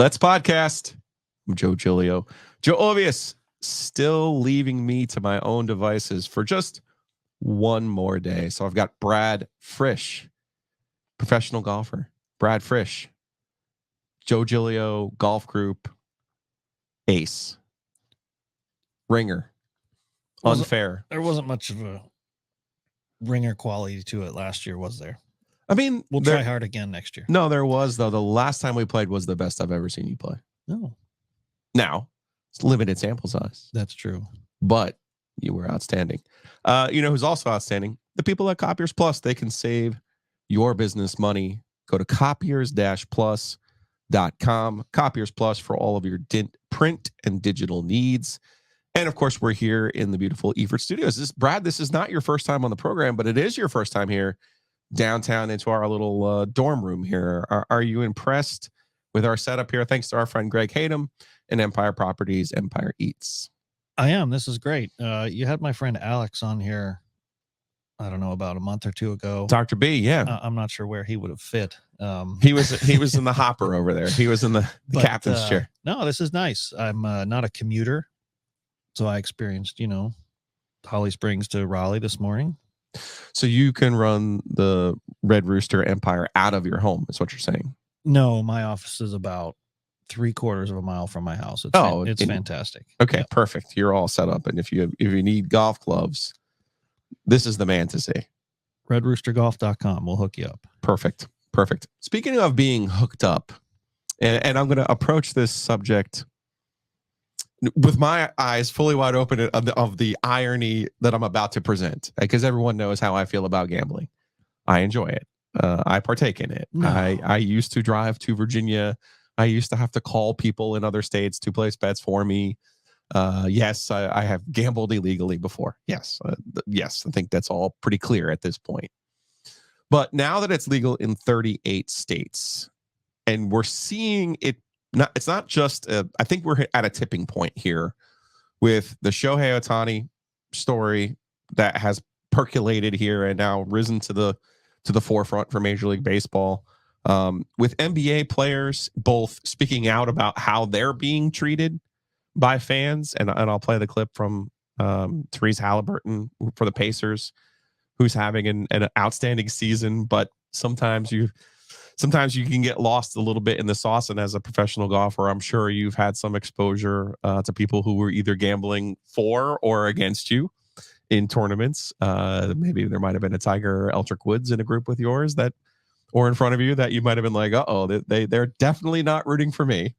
Let's podcast. I'm Joe Giglio. Joe Obvious still leaving me to my own devices for just one more day. So I've got Brad Fritsch, professional golfer. Brad Fritsch, Joe Giglio Golf Group, ace, ringer, unfair. There wasn't much of a ringer quality to it last year, was there? I mean, We'll try hard again next year. No, there was, though. The last time we played was the best I've ever seen you play. No. Now, it's limited sample size. That's true. But you were outstanding. You know who's also outstanding? The people at Copiers Plus. They can save your business money. Go to copiers-plus.com. Copiers Plus for all of your print and digital needs. And, of course, we're here in the beautiful Eford Studios. Brad, this is not your first time on the program, but it is your first time here downtown into our little dorm room here. Are you impressed with our setup here? Thanks to our friend Greg Hayden and Empire Properties, Empire Eats. I am. This is great. You had my friend Alex on here, I don't know, about a month or two ago. Dr. B, yeah. I'm not sure where he would have fit. He was in the hopper over there. He was in the captain's chair. No, this is nice. I'm not a commuter, so I experienced, Holly Springs to Raleigh this morning. So you can run the Red Rooster Empire out of your home, is what you're saying? No, my office is about 3/4 of a mile from my house. It's fantastic. Okay, yeah. Perfect. You're all set up. And if you need golf clubs, this is the man to see. RedRoosterGolf.com. We'll hook you up. Perfect. Speaking of being hooked up, and I'm going to approach this subject with my eyes fully wide open of the irony that I'm about to present, because everyone knows how I feel about gambling. I enjoy it. I partake in it. No. I used to drive to Virginia. I used to have to call people in other states to place bets for me. Yes, I have gambled illegally before. Yes, I think that's all pretty clear at this point. But now that it's legal in 38 states, and we're seeing it, it's not just, I think we're at a tipping point here with the Shohei Ohtani story that has percolated here and now risen to the forefront for Major League Baseball. With NBA players both speaking out about how they're being treated by fans. And I'll play the clip from Tyrese Haliburton for the Pacers, who's having an outstanding season, but sometimes you can get lost a little bit in the sauce. And as a professional golfer, I'm sure you've had some exposure to people who were either gambling for or against you in tournaments. Maybe there might have been a Tiger Eldrick Woods in a group with yours or in front of you that you might have been like, uh-oh, they're definitely not rooting for me.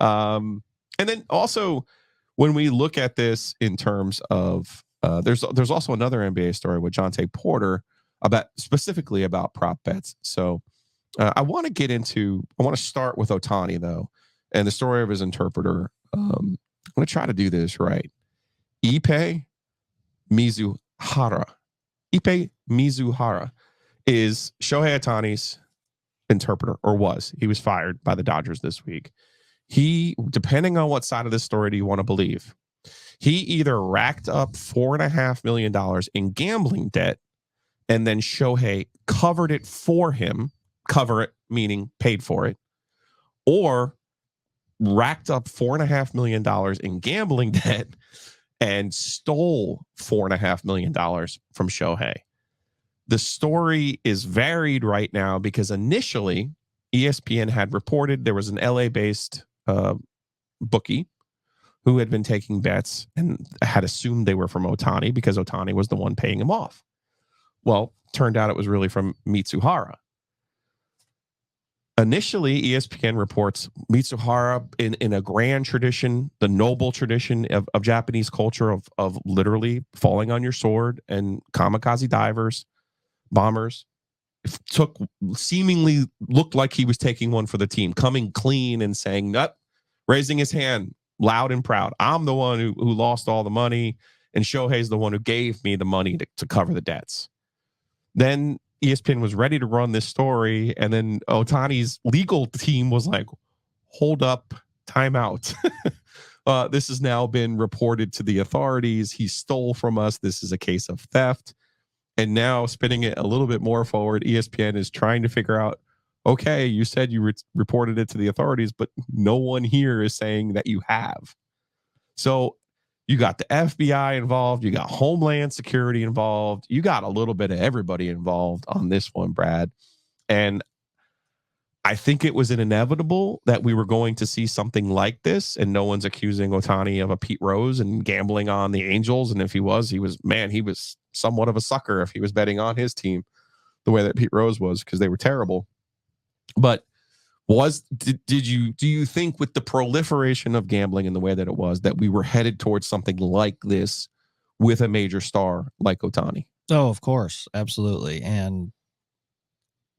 And then also when we look at this in terms of, there's also another NBA story with Jonte Porter specifically about prop bets. So I want to start with Ohtani, though, and the story of his interpreter. I'm going to try to do this right. Ippei Mizuhara. Ippei Mizuhara is Shohei Ohtani's interpreter, or was. He was fired by the Dodgers this week. He, depending on what side of this story do you want to believe, he either racked up $4.5 million in gambling debt, and then Shohei covered it for him. Cover it, meaning paid for it, or racked up $4.5 million in gambling debt and stole $4.5 million from Shohei. The story is varied right now because initially ESPN had reported there was an LA-based bookie who had been taking bets and had assumed they were from Ohtani because Ohtani was the one paying him off. Well, turned out it was really from Mitsuhara. Initially, ESPN reports Mitsuhara in a grand tradition, the noble tradition of Japanese culture of literally falling on your sword, and kamikaze divers, bombers, seemingly looked like he was taking one for the team, coming clean and saying, raising his hand loud and proud. I'm the one who lost all the money, and Shohei's the one who gave me the money to cover the debts. Then ESPN was ready to run this story, and then Ohtani's legal team was like, hold up, time out. This has now been reported to the authorities. He stole from us. This is a case of theft. And now, spinning it a little bit more forward, ESPN is trying to figure out Okay, you said you reported it to the authorities, but no one here is saying that you have. So you got the FBI involved, you got Homeland Security involved, you got a little bit of everybody involved on this one, Brad. And I think it was inevitable that we were going to see something like this, and no one's accusing Ohtani of a Pete Rose and gambling on the Angels. And if he was somewhat of a sucker if he was betting on his team the way that Pete Rose was, because they were terrible. But do you think with the proliferation of gambling in the way that it was, that we were headed towards something like this with a major star like Ohtani? Oh, of course. Absolutely. And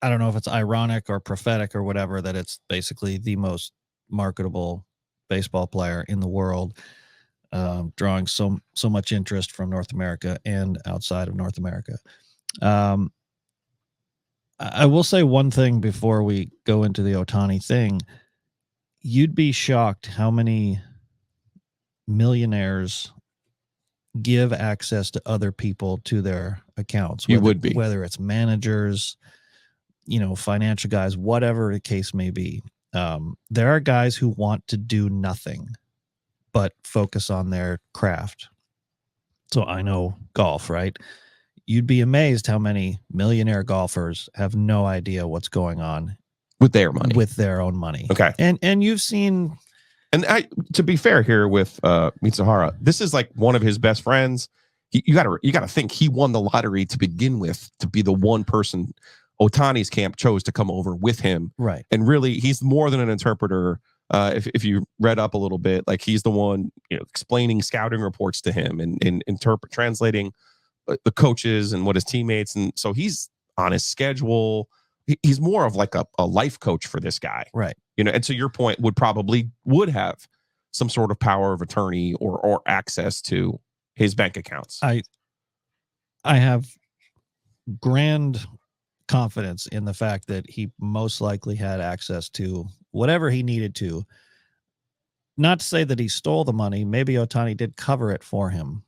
I don't know if it's ironic or prophetic or whatever, that it's basically the most marketable baseball player in the world, drawing so much interest from North America and outside of North America. I will say one thing before we go into the Ohtani thing. You'd be shocked how many millionaires give access to other people to their accounts. You would be. Whether it's managers, financial guys, whatever the case may be. There are guys who want to do nothing but focus on their craft. So I know golf, right? You'd be amazed how many millionaire golfers have no idea what's going on with their money, with their own money. Okay. And you've seen, and to be fair here with Mitsuhara, this is like one of his best friends. You gotta think he won the lottery to begin with, to be the one person Ohtani's camp chose to come over with him. Right. And really, he's more than an interpreter. If you read up a little bit, like he's the one, explaining scouting reports to him and translating the coaches and what his teammates. And so he's on his schedule. He's more of like a life coach for this guy. Right. And to your point, would have some sort of power of attorney or access to his bank accounts. I have grand confidence in the fact that he most likely had access to whatever he needed to. Not to say that he stole the money. Maybe Ohtani did cover it for him,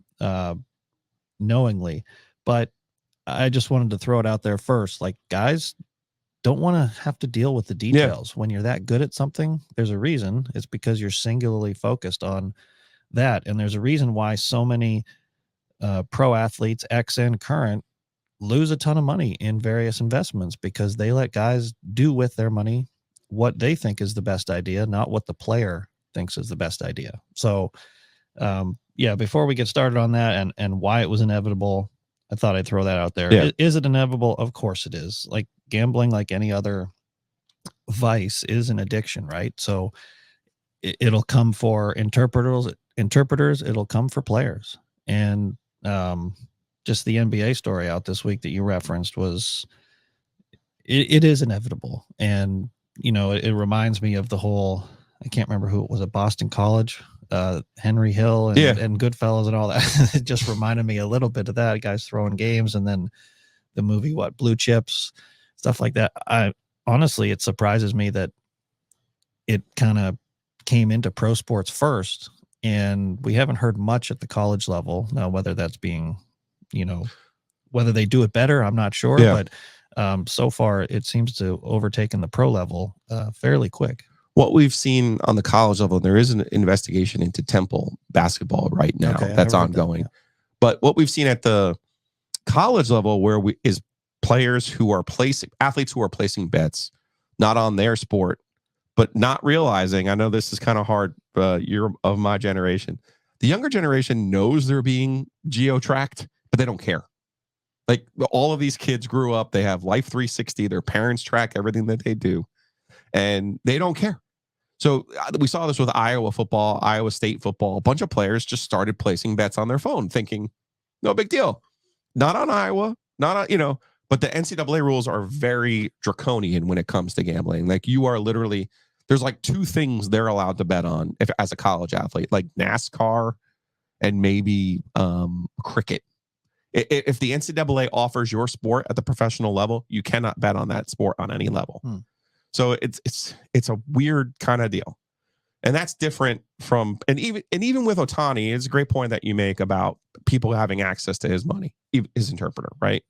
knowingly. But I just wanted to throw it out there first. Like, guys don't want to have to deal with the details. When you're that good at something, there's a reason. It's because you're singularly focused on that. And there's a reason why so many pro athletes, ex and current, lose a ton of money in various investments, because they let guys do with their money what they think is the best idea, not what the player thinks is the best idea. So, before we get started on that and why it was inevitable, I thought I'd throw that out there. Yeah. Is it inevitable? Of course it is. Like gambling, like any other vice, is an addiction, right? So it'll come for interpreters, it'll come for players. And just the NBA story out this week that you referenced was, it is inevitable. And, it reminds me of the whole, I can't remember who it was, at Boston College, Henry Hill and Goodfellas and all that. It just reminded me a little bit of that, guys throwing games, and then the movie, Blue Chips, stuff like that. Honestly, it surprises me that it kind of came into pro sports first, and we haven't heard much at the college level. Now, whether that's being, whether they do it better, I'm not sure. Yeah. But so far, it seems to overtaken the pro level fairly quick. What we've seen on the college level, there is an investigation into Temple basketball right now that's ongoing. But what we've seen at the college level, is athletes who are placing bets not on their sport, but not realizing, I know this is kind of hard, you're of my generation. The younger generation knows they're being geo-tracked, but they don't care. Like, all of these kids grew up, they have Life 360, their parents track everything that they do, and they don't care. So we saw this with Iowa football, Iowa State football. A bunch of players just started placing bets on their phone, thinking, no big deal. Not on Iowa, not on, but the NCAA rules are very draconian when it comes to gambling. Like, you are literally, there's like two things they're allowed to bet on as a college athlete, like NASCAR and maybe cricket. If the NCAA offers your sport at the professional level, you cannot bet on that sport on any level. So it's a weird kind of deal. And that's different from, and even with Ohtani, it's a great point that you make about people having access to his money, his interpreter, right?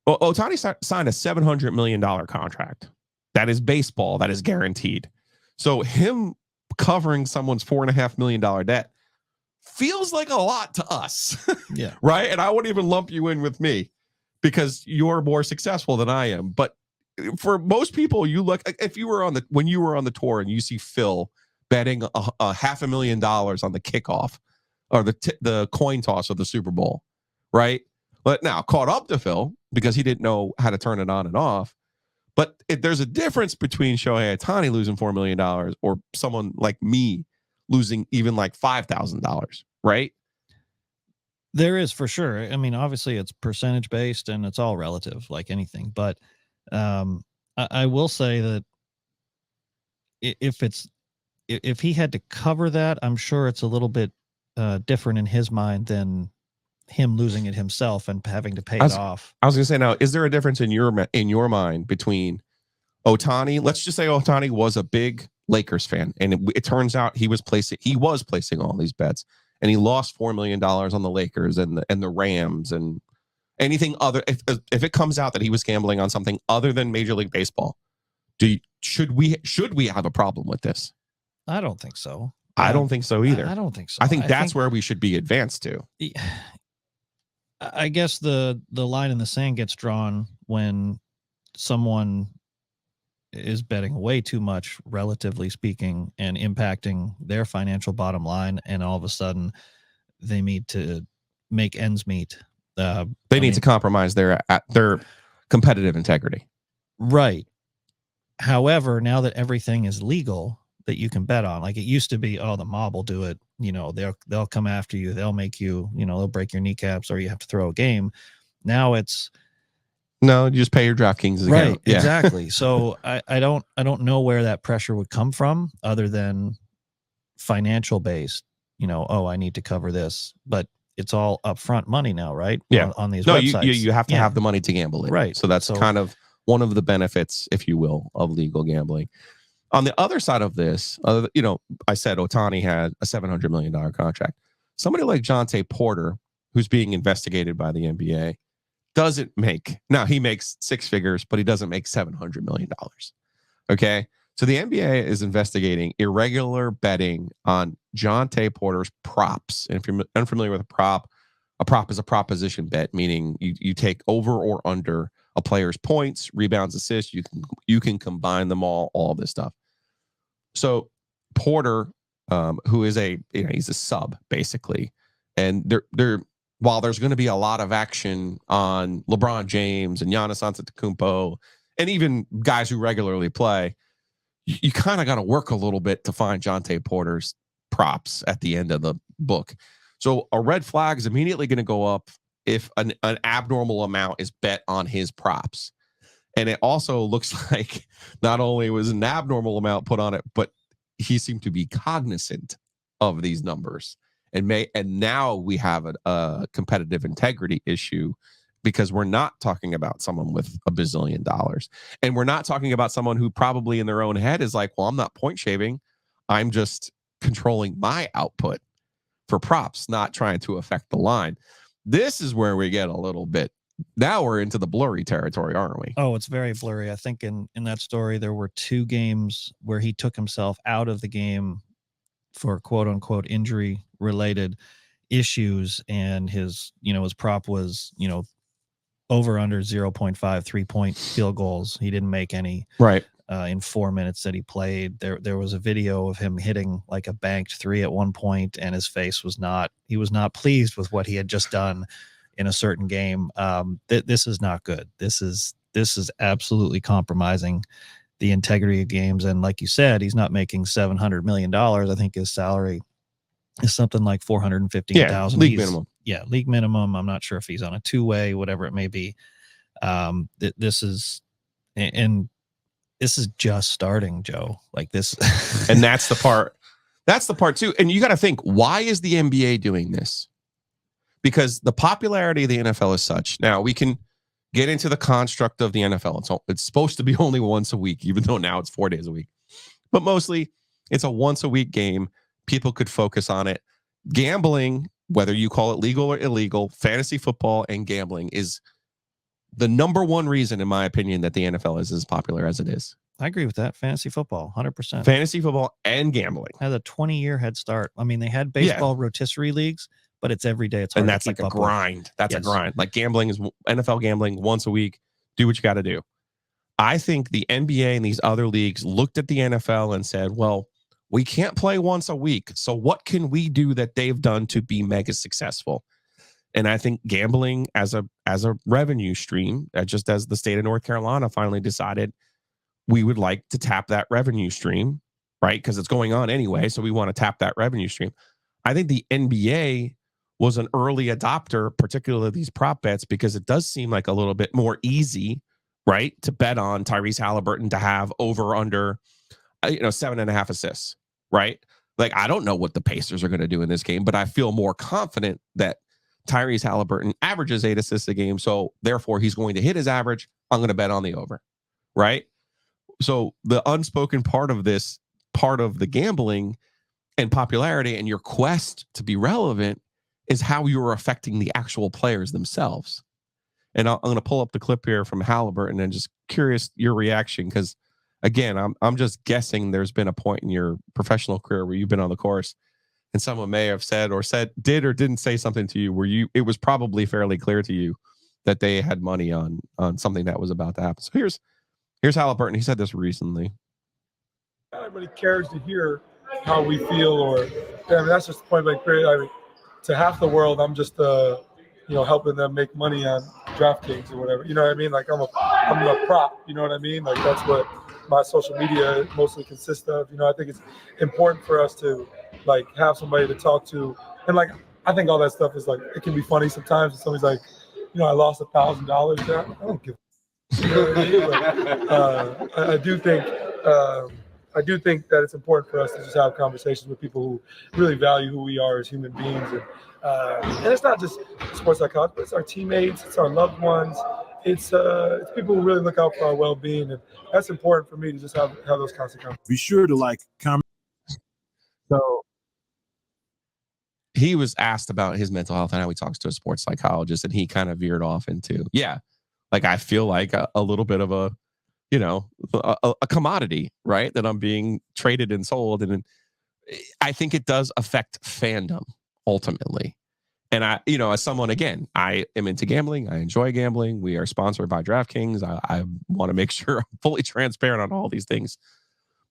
Well, Ohtani signed a $700 million contract That is baseball. That is guaranteed. So him covering someone's $4.5 million debt feels like a lot to us. Yeah. Right. And I wouldn't even lump you in with me because you're more successful than I am. But for most people, you look, if you were when you were on the tour and you see Phil betting a $500,000 on the kickoff or the coin toss of the Super Bowl, right? But now caught up to Phil because he didn't know how to turn it on and off. But there's a difference between Shohei Ohtani losing $4 million or someone like me losing even like $5,000, right? There is, for sure. I mean, obviously it's percentage based and it's all relative like anything. But I will say that if he had to cover that, I'm sure it's a little bit different in his mind than him losing it himself and having to pay it off. I was going to say, now, is there a difference in your mind between Ohtani? Let's just say Ohtani was a big Lakers fan, and it turns out he was placing all these bets, and he lost $4 million on the Lakers and the Rams and anything other. If it comes out that he was gambling on something other than Major League Baseball, should we have a problem with this? I don't think so. I don't think so either. I don't think so. I think that's where we should be advanced to. I guess the line in the sand gets drawn when someone is betting way too much, relatively speaking, and impacting their financial bottom line, and all of a sudden they need to make ends meet. They need to compromise their competitive integrity. Right. However, now that everything is legal that you can bet on, like it used to be, the mob will do it. You know, they'll come after you. They'll make you, they'll break your kneecaps or you have to throw a game. Now it's no, you just pay your DraftKings account. Right. Yeah. Exactly. So I don't know where that pressure would come from other than financial based, I need to cover this, but it's all upfront money now, right? Yeah. On these websites. You have to have the money to gamble in. Right. So that's kind of one of the benefits, if you will, of legal gambling. On the other side of this, I said Ohtani had a $700 million contract. Somebody like Jonte Porter, who's being investigated by the NBA, doesn't make, now he makes six figures, but he doesn't make $700 million. Okay. So the NBA is investigating irregular betting on Jonte Porter's props. And if you're unfamiliar with a prop is a proposition bet, meaning you take over or under a player's points, rebounds, assists. You can combine them all this stuff. So Porter, who is he's a sub basically, and they're while there's going to be a lot of action on LeBron James and Giannis Antetokounmpo and even guys who regularly play, you kind of got to work a little bit to find Jonte Porter's props at the end of the book. So a red flag is immediately going to go up if an abnormal amount is bet on his props. And it also looks like not only was an abnormal amount put on it, but he seemed to be cognizant of these numbers. And now we have a competitive integrity issue because we're not talking about someone with $1 bazillion. And we're not talking about someone who probably in their own head is like, well, I'm not point shaving. I'm just controlling my output for props, not trying to affect the line. This is where we get a little bit. Now we're into the blurry territory, aren't we? Oh, it's very blurry. I think in that story, there were 2 games where he took himself out of the game for quote unquote injury related issues. And his prop was, over under 0.5 3-point field goals. He didn't make any right in 4 minutes that he played. There was a video of him hitting like a banked 3 at one point, and his face was not pleased with what he had just done in a certain game. This is not good. This is absolutely compromising the integrity of games. And like you said, he's not making $700 million. I think his salary is something like $415,000. League minimum. Yeah, league minimum. I'm not sure if he's on a 2-way, whatever it may be. This is just starting, Joe. Like this, and that's the part. That's the part too. And you got to think, why is the NBA doing this? Because the popularity of the NFL is such. Now we can get into the construct of the NFL. It's supposed to be only once a week, even though now it's 4 days a week. But mostly it's a once a week game. People could focus on it. Gambling, whether you call it legal or illegal, fantasy football and gambling is the number one reason, in my opinion, that the NFL is as popular as it is. I agree with that. Fantasy football, 100%. Fantasy football and gambling has a 20-year head start. I mean, they had baseball rotisserie leagues, but it's every day. It's hard and that's to keep like a up grind. with. That's Yes. a grind. Like gambling is NFL gambling once a week. Do what you got to do. I think the NBA and these other leagues looked at the NFL and said, well, we can't play once a week. So what can we do that they've done to be mega successful? And I think gambling as a revenue stream, just as the state of North Carolina finally decided we would like to tap that revenue stream, right? Because it's going on anyway. So we want to tap that revenue stream. I think the NBA was an early adopter, particularly these prop bets, because it does seem like a little bit more easy, right? To bet on Tyrese Haliburton to have over under, 7.5 assists, right? Like, I don't know what the Pacers are going to do in this game, but I feel more confident that Tyrese Haliburton averages 8 assists a game. So therefore he's going to hit his average. I'm going to bet on the over, right? So the unspoken part of this, part of the gambling and popularity and your quest to be relevant is how you're affecting the actual players themselves. And I'm going to pull up the clip here from Haliburton and just curious your reaction, because again, I'm just guessing there's been a point in your professional career where you've been on the course and someone may have did or didn't say something to you where it was probably fairly clear to you that they had money on something that was about to happen. So here's Haliburton. He said this recently. Not everybody cares to hear how we feel, or that's just point blank period. I mean, to half the world, I'm just helping them make money on DraftKings or whatever. You know what I mean? Like I'm a prop. You know what I mean? Like that's what my social media mostly consists of. I think it's important for us to like have somebody to talk to, and like I think all that stuff is like it can be funny sometimes. If somebody's like, I lost $1,000. I don't give. You know what I mean? But, I do think that it's important for us to just have conversations with people who really value who we are as human beings, and it's not just sports psychology, but it's our teammates, it's our loved ones, it's people who really look out for our well-being, and that's important for me to just have those constant conversations. Be sure to comment. So he was asked about his mental health and how he talks to a sports psychologist, and he kind of veered off into, like I feel like a little bit of a commodity, right? That I'm being traded and sold. And I think it does affect fandom ultimately. And as someone, again, I am into gambling. I enjoy gambling. We are sponsored by DraftKings. I want to make sure I'm fully transparent on all these things.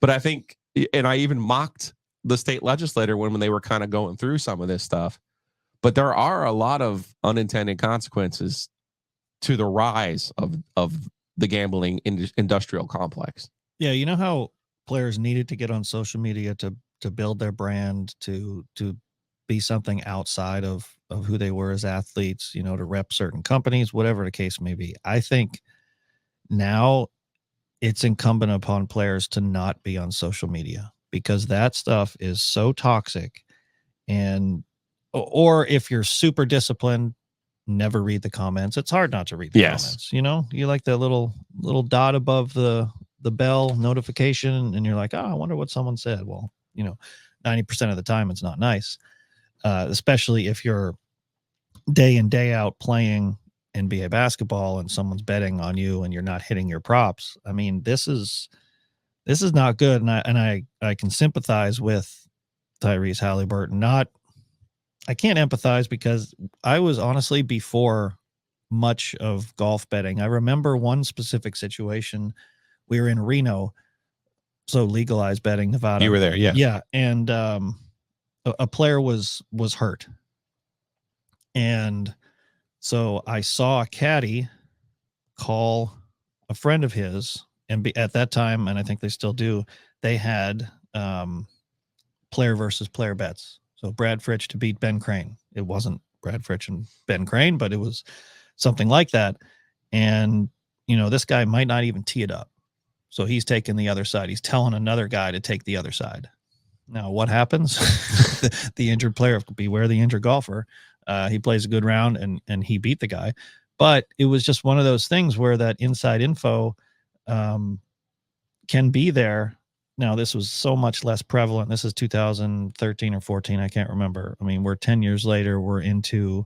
But I think, and I even mocked the state legislator when they were kind of going through some of this stuff. But there are a lot of unintended consequences to the rise of the gambling industrial complex. Yeah, you know how players needed to get on social media to build their brand, to be something outside of who they were as athletes, to rep certain companies, whatever the case may be. I think now it's incumbent upon players to not be on social media, because that stuff is so toxic. And or if you're super disciplined, never read the comments. It's hard not to read the comments. You like the little dot above the bell notification, and you're like, I wonder what someone said. Well, 90% of the time it's not nice, especially if you're day in, day out playing NBA basketball and someone's betting on you and you're not hitting your props. I mean, this is not good. And I can sympathize with Tyrese Haliburton. I can't empathize because I was honestly before much of golf betting. I remember one specific situation. We were in Reno, so legalized betting, Nevada. You were there, yeah. Yeah, and a player was hurt. And so I saw a caddy call a friend of his, and at that time, and I think they still do, they had player versus player bets. So Brad Fritsch to beat Ben Crane. It wasn't Brad Fritsch and Ben Crane, but it was something like that. And, this guy might not even tee it up. So he's taking the other side. He's telling another guy to take the other side. Now, what happens? The injured player, beware the injured golfer. He plays a good round and he beat the guy. But it was just one of those things where that inside info can be there. Now, this was so much less prevalent. This is 2013 or 14. I can't remember. I mean, we're 10 years later. We're into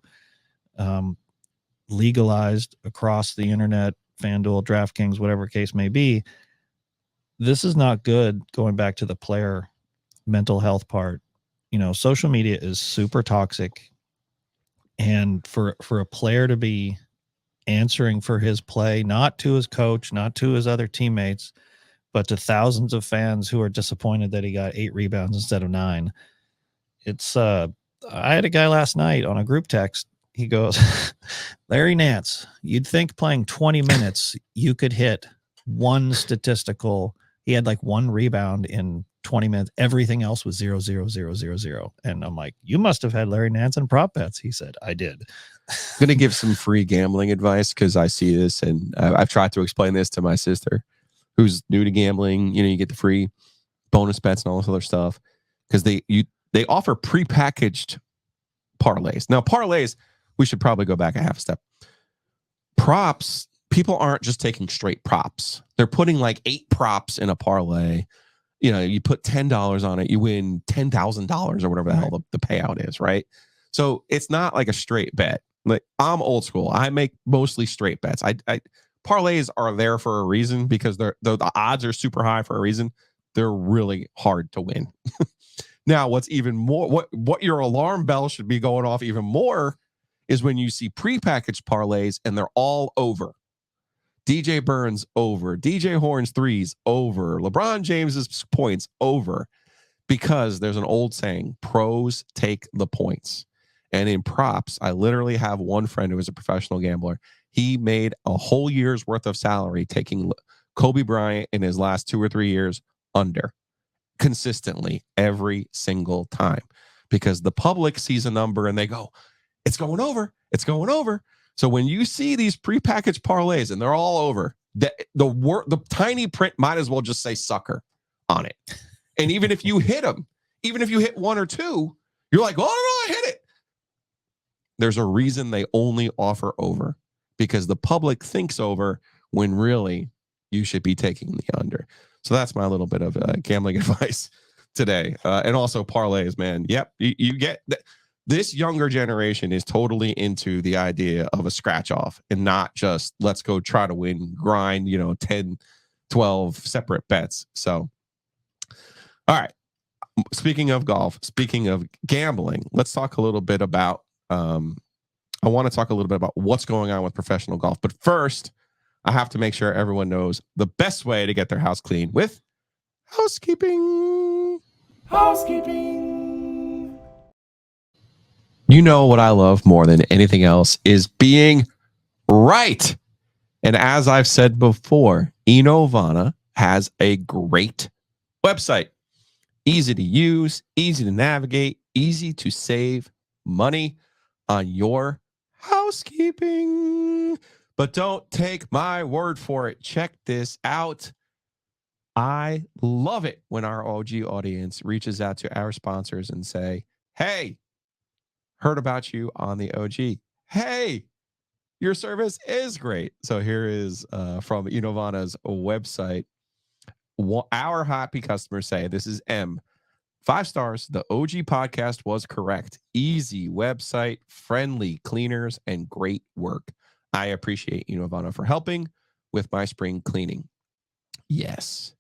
legalized across the internet, FanDuel, DraftKings, whatever case may be. this is not good. Going back to the player mental health part, social media is super toxic. And for a player to be answering for his play, not to his coach, not to his other teammates, but to thousands of fans who are disappointed that he got 8 rebounds instead of 9. It's I had a guy last night on a group text. He goes, Larry Nance, you'd think playing 20 minutes, you could hit one statistical. He had like 1 rebound in 20 minutes. Everything else was 0, 0, 0, 0, 0. And I'm like, you must have had Larry Nance in prop bets. He said, I did. I'm going to give some free gambling advice because I see this and I've tried to explain this to my sister who's new to gambling. You get the free bonus bets and all this other stuff because they offer prepackaged parlays. Now, parlays, we should probably go back a half step. Props, people aren't just taking straight props. They're putting like 8 props in a parlay. You put $10 on it, you win $10,000 or whatever the hell the payout is, right? So it's not like a straight bet. Like I'm old school. I make mostly straight bets. I parlays are there for a reason because the odds are super high for a reason. They're really hard to win. Now, what's even more, what your alarm bell should be going off even more is when you see prepackaged parlays and they're all over. DJ Burns over, DJ Horn's threes over, LeBron James's points over, because there's an old saying, pros take the points. And in props, I literally have one friend who is a professional gambler. He made a whole year's worth of salary taking Kobe Bryant in his last 2 or 3 years under consistently every single time because the public sees a number and they go, it's going over. It's going over. So when you see these prepackaged parlays and they're all over, the tiny print might as well just say sucker on it. And even if you hit them, even if you hit 1 or 2, you're like, oh, no, I hit it. There's a reason they only offer over because the public thinks over when really you should be taking the under. So that's my little bit of gambling advice today. And also parlays, man. Yep. You get this younger generation is totally into the idea of a scratch off and not just let's go try to win, grind, 10, 12 separate bets. So, all right. Speaking of golf, speaking of gambling, let's talk a little bit about, I want to talk a little bit about what's going on with professional golf. But first, I have to make sure everyone knows the best way to get their house clean with housekeeping. Housekeeping. What I love more than anything else is being right. And as I've said before, Enovana has a great website. Easy to use, easy to navigate, easy to save money on your housekeeping. But don't take my word for it. Check this out. I love it when our OG audience reaches out to our sponsors and say, hey, heard about you on the OG. Hey, your service is great. So here is from Enovana's website. Our happy customers say, this is M. 5 stars. The OG podcast was correct. Easy website, friendly cleaners, and great work. I appreciate Enovana for helping with my spring cleaning. Yes,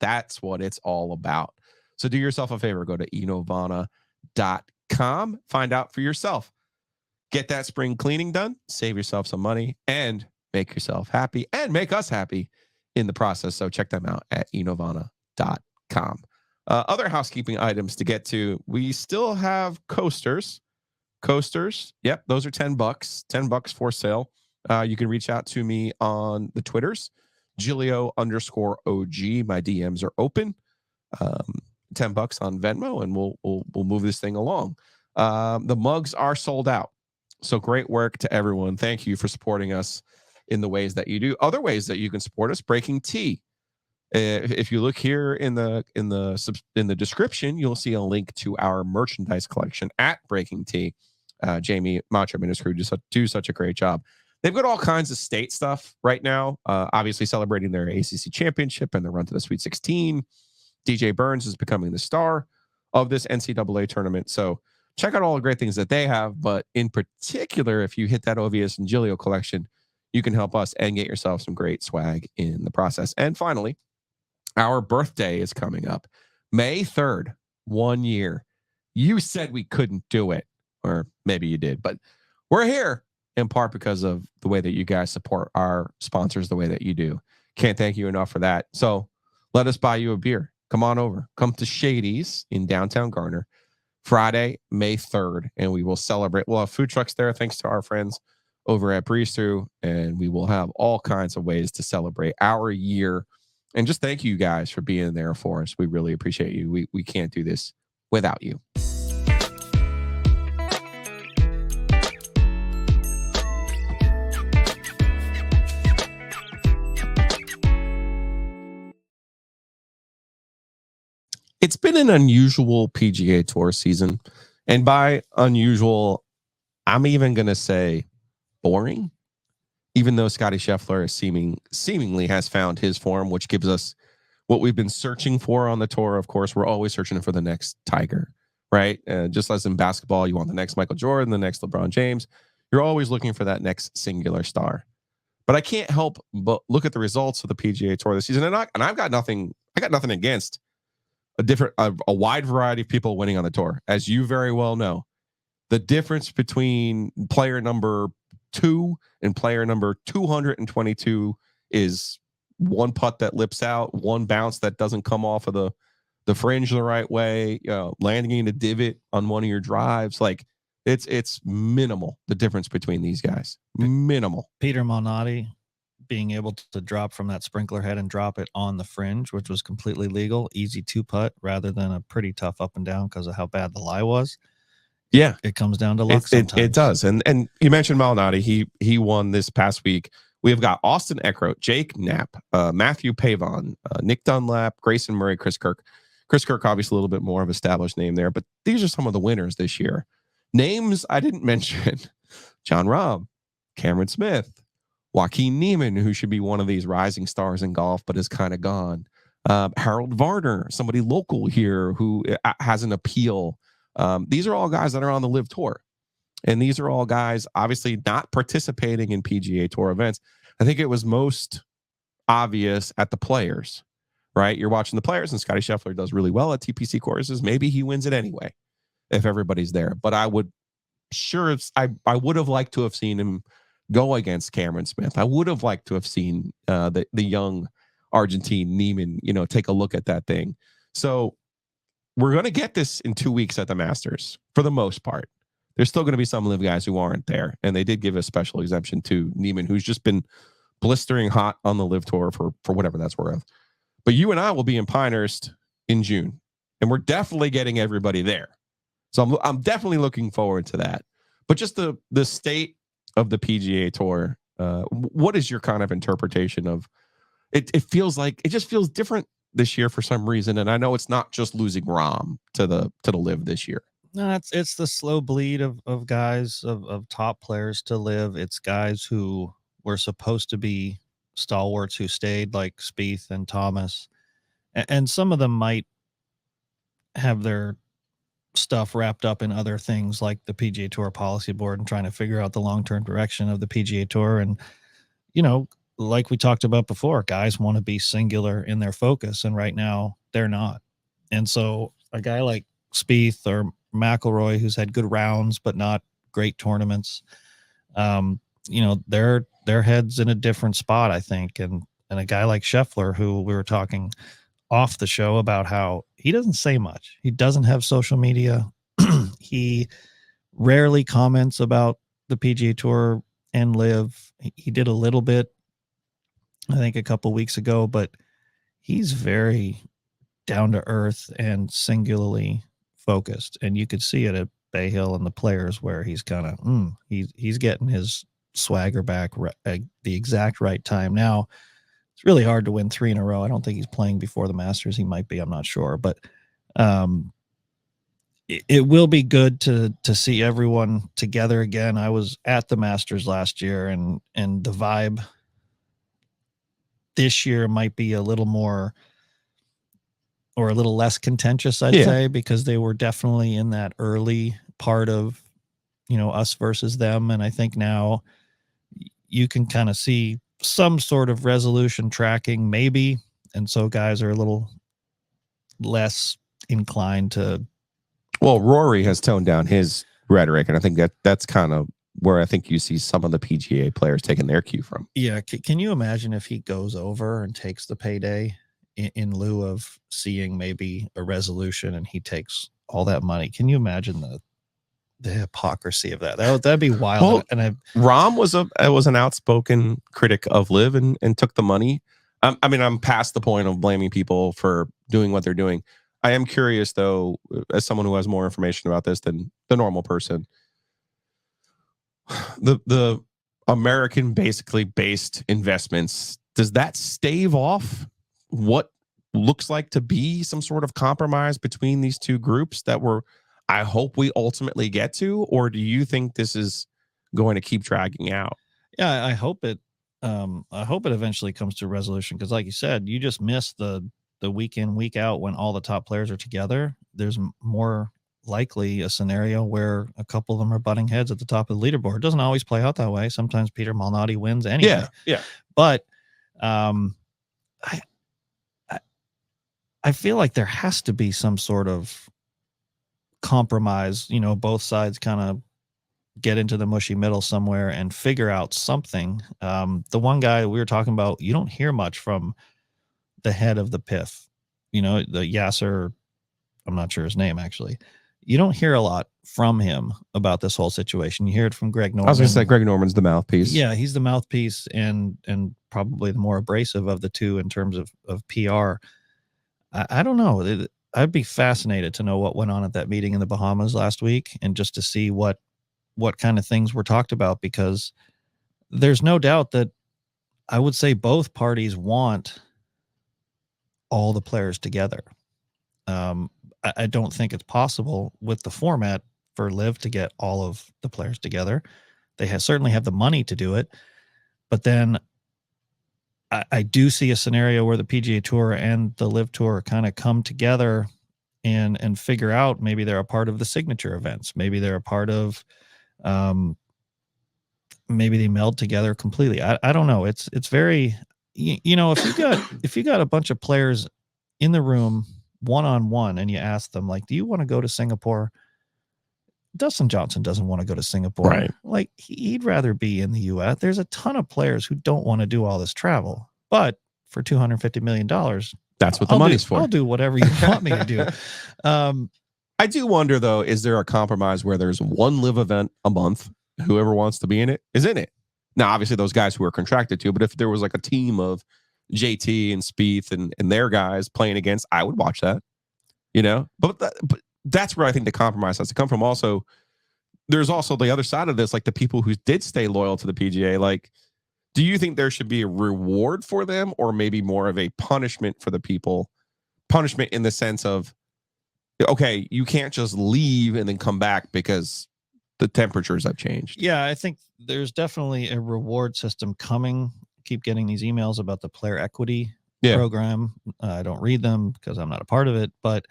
that's what it's all about. So do yourself a favor. Go to enovana.com. Find out for yourself. Get that spring cleaning done. Save yourself some money and make yourself happy and make us happy in the process. So check them out at enovana.com. Other housekeeping items to get to. We still have coasters. Yep, those are $10. $10 for sale. You can reach out to me on the Twitters, Giglio_OG. My DMs are open. $10 on Venmo, and we'll move this thing along. The mugs are sold out. So great work to everyone. Thank you for supporting us in the ways that you do. Other ways that you can support us: Breaking Tea. If you look here in the description, you'll see a link to our merchandise collection at Breaking Tea. Jamie, Macho Man, and his crew do such a great job. They've got all kinds of state stuff right now, obviously celebrating their ACC championship and their run to the Sweet 16. DJ Burns is becoming the star of this NCAA tournament. So check out all the great things that they have. But in particular, if you hit that OVS and Giglio collection, you can help us and get yourself some great swag in the process. And finally, Our birthday is coming up. May 3rd, 1 year. You said we couldn't do it, or maybe you did, but we're here in part because of the way that you guys support our sponsors the way that you do. Can't thank you enough for that. So let us buy you a beer. Come on over. Come to Shady's in downtown Garner, Friday, May 3rd, and we will celebrate. We'll have food trucks there thanks to our friends over at Breeze Through, and we will have all kinds of ways to celebrate our year. And just thank you guys for being there for us. We really appreciate you. We can't do this without you. It's been an unusual PGA Tour season. And by unusual, I'm even going to say boring, even though Scottie Scheffler seemingly has found his form, which gives us what we've been searching for on the tour. Of course, we're always searching for the next Tiger, right? Just as in basketball, you want the next Michael Jordan, the next LeBron James. You're always looking for that next singular star. But I can't help but look at the results of the PGA Tour this season, and I've got nothing. I got nothing against a wide variety of people winning on the tour, as you very well know. The difference between player number 2 and player number 222 is one putt that lips out, one bounce that doesn't come off of the fringe the right way, landing in a divot on one of your drives. Like it's minimal, the difference between these guys. Minimal. Peter Malnati being able to drop from that sprinkler head and drop it on the fringe, which was completely legal, easy 2-putt rather than a pretty tough up and down because of how bad the lie was. Yeah, it comes down to luck sometimes. It does. And you mentioned Malnati. He won this past week. We have got Austin Eckroat, Jake Knapp, Matthew Pavon, Nick Dunlap, Grayson Murray, Chris Kirk. Chris Kirk, obviously a little bit more of an established name there, but these are some of the winners this year. Names I didn't mention: John Rahm, Cameron Smith, Joaquin Niemann, who should be one of these rising stars in golf, but is kind of gone. Harold Varner, somebody local here who has an appeal. These are all guys that are on the LIV Tour. And these are all guys obviously not participating in PGA Tour events. I think it was most obvious at the Players, right? You're watching the Players, and Scottie Scheffler does really well at TPC courses. Maybe he wins it anyway if everybody's there. But I would have liked to have seen him go against Cameron Smith. I would have liked to have seen the young Argentine Niemann, take a look at that thing. So we're going to get this in 2 weeks at the Masters for the most part. There's still going to be some LIV guys who aren't there, and they did give a special exemption to Niemann, who's just been blistering hot on the LIV Tour for whatever that's worth. But you and I will be in Pinehurst in June, and we're definitely getting everybody there. So I'm definitely looking forward to that. But just the state of the PGA Tour, what is your kind of interpretation of it? It feels like it just feels different this year for some reason, and I know it's not just losing Rahm to the LIV this year. No, it's the slow bleed of guys, of top players to LIV. It's guys who were supposed to be stalwarts who stayed, like Spieth and Thomas, and some of them might have their stuff wrapped up in other things like the PGA Tour policy board and trying to figure out the long-term direction of the PGA Tour. And like we talked about before, guys want to be singular in their focus, and right now they're not. And so a guy like Spieth or McIlroy, who's had good rounds but not great tournaments, their head's in a different spot, I think. And a guy like Scheffler, who we were talking off the show about how he doesn't say much. He doesn't have social media. He rarely comments about the PGA Tour and LIV. He did a little bit, I think, a couple weeks ago, but he's very down to earth and singularly focused. And you could see it at Bay Hill and the Players, where he's kind of he's getting his swagger back at the exact right time. Now it's really hard to win 3 in a row. I don't think he's playing before the Masters. He might be, I'm not sure, but it will be good to see everyone together again. I was at the Masters last year, and the vibe this year might be a little more or a little less contentious, I'd say, because they were definitely in that early part of, us versus them. And I think now you can kind of see some sort of resolution tracking, maybe. And so guys are a little less inclined to. Well, Rory has toned down his rhetoric, and I think that's kind of where I think you see some of the PGA players taking their cue from. Yeah. Can you imagine if he goes over and takes the payday in lieu of seeing maybe a resolution, and he takes all that money? Can you imagine the hypocrisy of that? That'd be wild. Well, Rahm was an outspoken critic of LIV and took the money. I mean, I'm past the point of blaming people for doing what they're doing. I am curious, though, as someone who has more information about this than the normal person, the American basically based investments, does that stave off what looks like to be some sort of compromise between these two groups that I hope we ultimately get to? Or do you think this is going to keep dragging out? Yeah, I hope it eventually comes to a resolution, because like you said, you just miss the week in, week out when all the top players are together. There's more likely a scenario where a couple of them are butting heads at the top of the leaderboard. It doesn't always play out that way. Sometimes Peter Malnati wins anyway. Yeah. But I feel like there has to be some sort of compromise, both sides kind of get into the mushy middle somewhere and figure out something. The one guy we were talking about, you don't hear much from the head of the PIF, the Yasser, I'm not sure his name actually. You don't hear a lot from him about this whole situation. You hear it from Greg Norman. I was going to say Greg Norman's the mouthpiece. Yeah, he's the mouthpiece and probably the more abrasive of the two in terms of PR. I don't know. I'd be fascinated to know what went on at that meeting in the Bahamas last week, and just to see what kind of things were talked about, because there's no doubt that I would say both parties want all the players together. I don't think it's possible with the format for LIV to get all of the players together. They certainly have the money to do it, but then I do see a scenario where the PGA Tour and the LIV Tour kind of come together and figure out, maybe they're a part of the signature events. Maybe they're a part of, maybe they meld together completely. I don't know. It's very, if you got a bunch of players in the room one-on-one and you ask them, like, do you want to go to Singapore? Dustin Johnson doesn't want to go to Singapore. Right. Like, he'd rather be in the US. There's a ton of players who don't want to do all this travel, but for $250 million, that's what the money's for. I'll do whatever you want me to do. I do wonder, though, is there a compromise where there's one LIV event a month? Whoever wants to be in it is in it. Now, obviously, those guys who are contracted to, but if there was like a team of JT and Spieth and their guys playing against, I would watch that, but that's where I think the compromise has to come from. Also, there's also the other side of this, like the people who did stay loyal to the PGA. Like, do you think there should be a reward for them, or maybe more of a punishment for the people? Punishment in the sense of, okay, you can't just leave and then come back because the temperatures have changed. Yeah, I think there's definitely a reward system coming. Keep getting these emails about the player equity program. I don't read them because I'm not a part of it, but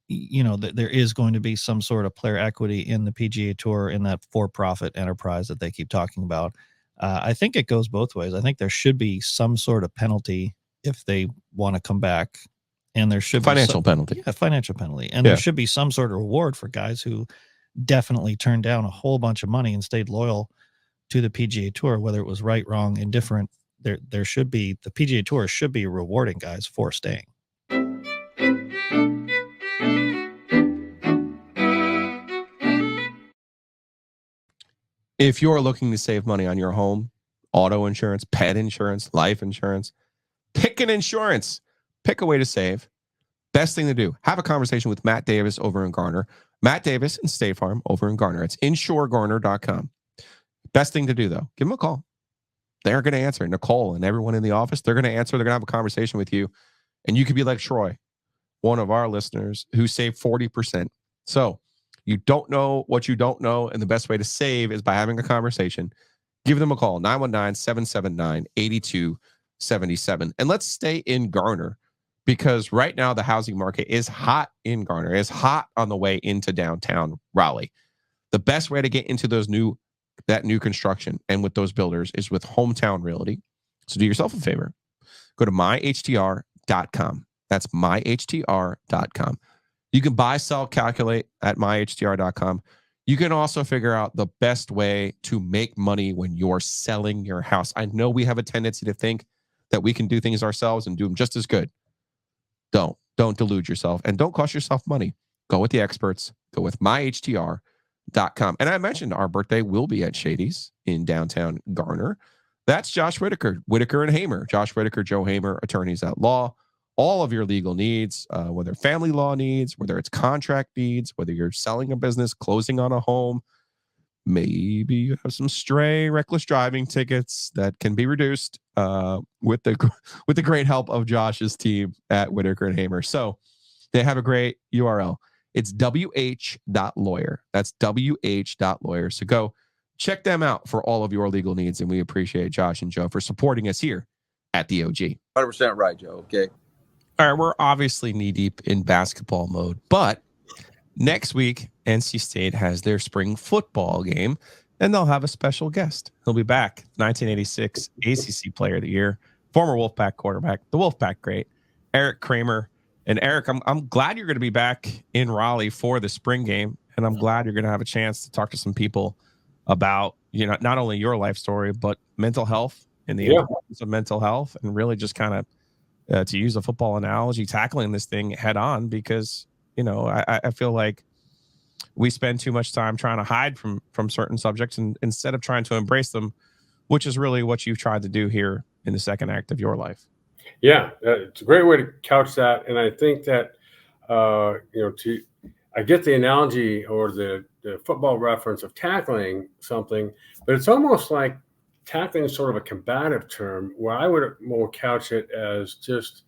there is going to be some sort of player equity in the PGA Tour, in that for-profit enterprise that they keep talking about. I think it goes both ways. I think there should be some sort of penalty if they want to come back, and there should financial be penalty. Yeah, financial penalty, and there should be some sort of reward for guys who definitely turned down a whole bunch of money and stayed loyal to the PGA Tour, whether it was right, wrong, indifferent. There should be, the PGA Tour should be rewarding guys for staying. If you're looking to save money on your home, auto insurance, pet insurance, life insurance, pick an insurance. Pick a way to save. Best thing to do, have a conversation with Matt Davis over in Garner. Matt Davis and State Farm over in Garner. It's insuregarner.com. Best thing to do, though, give them a call. They're going to answer. Nicole and everyone in the office, they're going to answer. They're going to have a conversation with you. And you could be like Troy, one of our listeners who saved 40%. So you don't know what you don't know, and the best way to save is by having a conversation. Give them a call, 919-779-8277. And let's stay in Garner, because right now the housing market is hot in Garner. It's hot on the way into downtown Raleigh. The best way to get into that new construction and with those builders is with Hometown Realty. So do yourself a favor. Go to myhtr.com. That's myhtr.com. You can buy, sell, calculate at myhtr.com. You can also figure out the best way to make money when you're selling your house. I know we have a tendency to think that we can do things ourselves and do them just as good. Don't delude yourself, and don't cost yourself money. Go with the experts. Go with myhtr.com. And I mentioned our birthday will be at Shady's in downtown Garner. That's Josh Whitaker and Hamer. Josh Whitaker, Joe Hamer, attorneys at law. All of your legal needs, whether family law needs, whether it's contract needs, whether you're selling a business, closing on a home, maybe you have some stray reckless driving tickets that can be reduced with the great help of Josh's team at Whitaker and Hamer. So they have a great URL. It's wh.lawyer. That's wh.lawyer. So go check them out for all of your legal needs. And we appreciate Josh and Joe for supporting us here at the OG. 100% right, Joe. Okay. All right, we're obviously knee-deep in basketball mode, but next week, NC State has their spring football game, and they'll have a special guest. He'll be back, 1986 ACC Player of the Year, former Wolfpack quarterback, the Wolfpack great, Erik Kramer. And Erik, I'm glad you're going to be back in Raleigh for the spring game, and I'm glad you're going to have a chance to talk to some people about, not only your life story, but mental health and the importance of mental health, and really just kind of, to use a football analogy, tackling this thing head on, because, I feel like we spend too much time trying to hide from certain subjects, and instead of trying to embrace them, which is really what you've tried to do here in the second act of your life. Yeah, it's a great way to couch that. And I think that, I get the analogy or the football reference of tackling something, but it's almost like tackling is sort of a combative term, where I would more couch it as just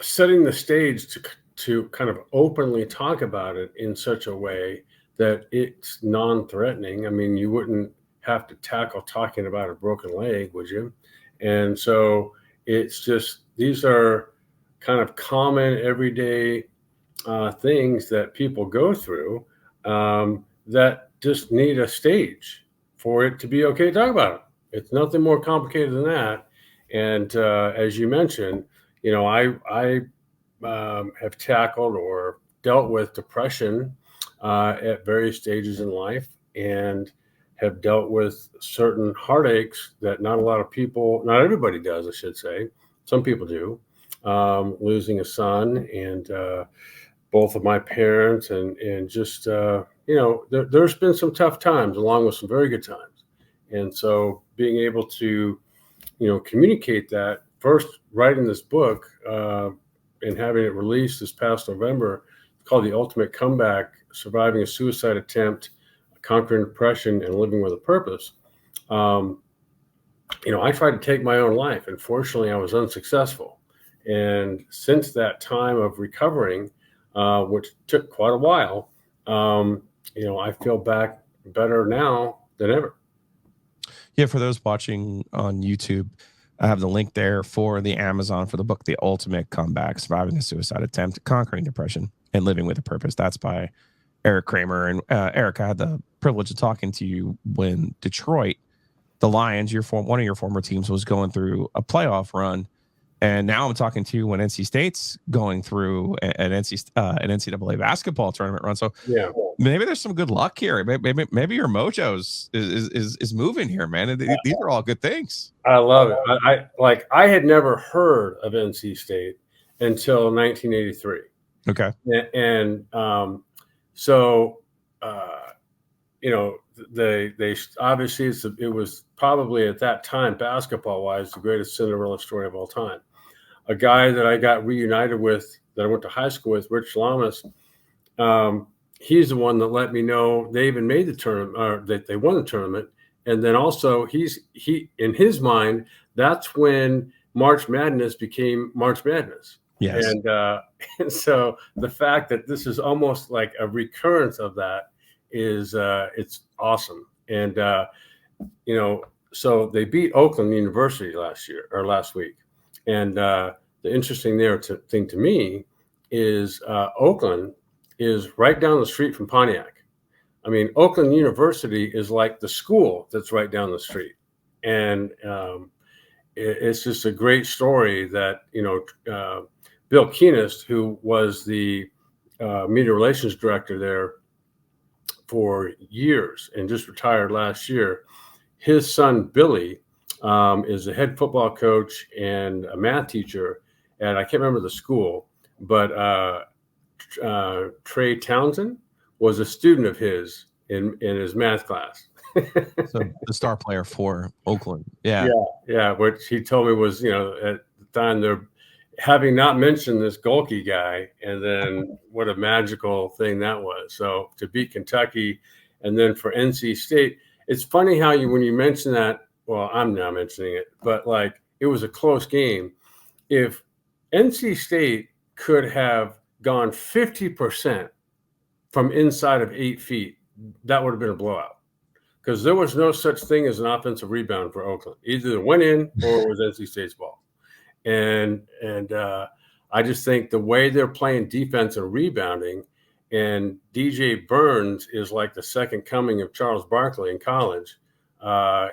setting the stage to kind of openly talk about it in such a way that it's non-threatening. I mean, you wouldn't have to tackle talking about a broken leg, would you? And so it's just, these are kind of common everyday things that people go through that just need a stage for it to be okay to talk about it. It's nothing more complicated than that. And as you mentioned, I have tackled or dealt with depression at various stages in life, and have dealt with certain heartaches that not everybody does, I should say. Some people do. Losing a son and both of my parents, and just, there's been some tough times along with some very good times. And so being able to, communicate that, first writing this book and having it released this past November, called The Ultimate Comeback: Surviving a Suicide Attempt, Conquering Depression, and Living with a Purpose. I tried to take my own life, and fortunately I was unsuccessful. And since that time of recovering, which took quite a while, I feel back better now than ever. Yeah, for those watching on YouTube, I have the link there for the Amazon for the book, The Ultimate Comeback: Surviving a Suicide Attempt, Conquering Depression, and Living with a Purpose. That's by Erik Kramer. And Erik, I had the privilege of talking to you when Detroit, the Lions, one of your former teams, was going through a playoff run. And now I'm talking to you when NC State's going through an NCAA basketball tournament run. So yeah, maybe there's some good luck here. Maybe your mojo's is moving here, man. These are all good things. I love it. I had never heard of NC State until 1983. Okay. And so they obviously it was probably at that time, basketball wise, the greatest Cinderella story of all time. A guy that I got reunited with, that I went to high school with, Rich Lamas, he's the one that let me know they even made the tournament, or that they won the tournament. And then also he in his mind, that's when March Madness became March Madness. Yes. And so the fact that this is almost like a recurrence of that is it's awesome. And so they beat Oakland University last week. And the interesting thing to me is Oakland is right down the street from Pontiac. I mean, Oakland University is like the school that's right down the street. And it's just a great story that, Bill Keenest, who was the media relations director there for years and just retired last year, his son, Billy, is a head football coach and a math teacher at, I can't remember the school, but Trey Townsend was a student of his in his math class. So the star player for Oakland. Yeah. Which he told me was, at the time, they're having not mentioned this Golke guy, and then what a magical thing that was. So to beat Kentucky, and then for NC State, it's funny how when you mention that, well, I'm now mentioning it, but like it was a close game. If NC State could have gone 50% from inside of 8 feet, that would have been a blowout, because there was no such thing as an offensive rebound for Oakland. Either it went in or it was NC State's ball. And I just think the way they're playing defense and rebounding, and DJ Burns is like the second coming of Charles Barkley in college.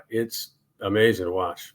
It's amazing to watch.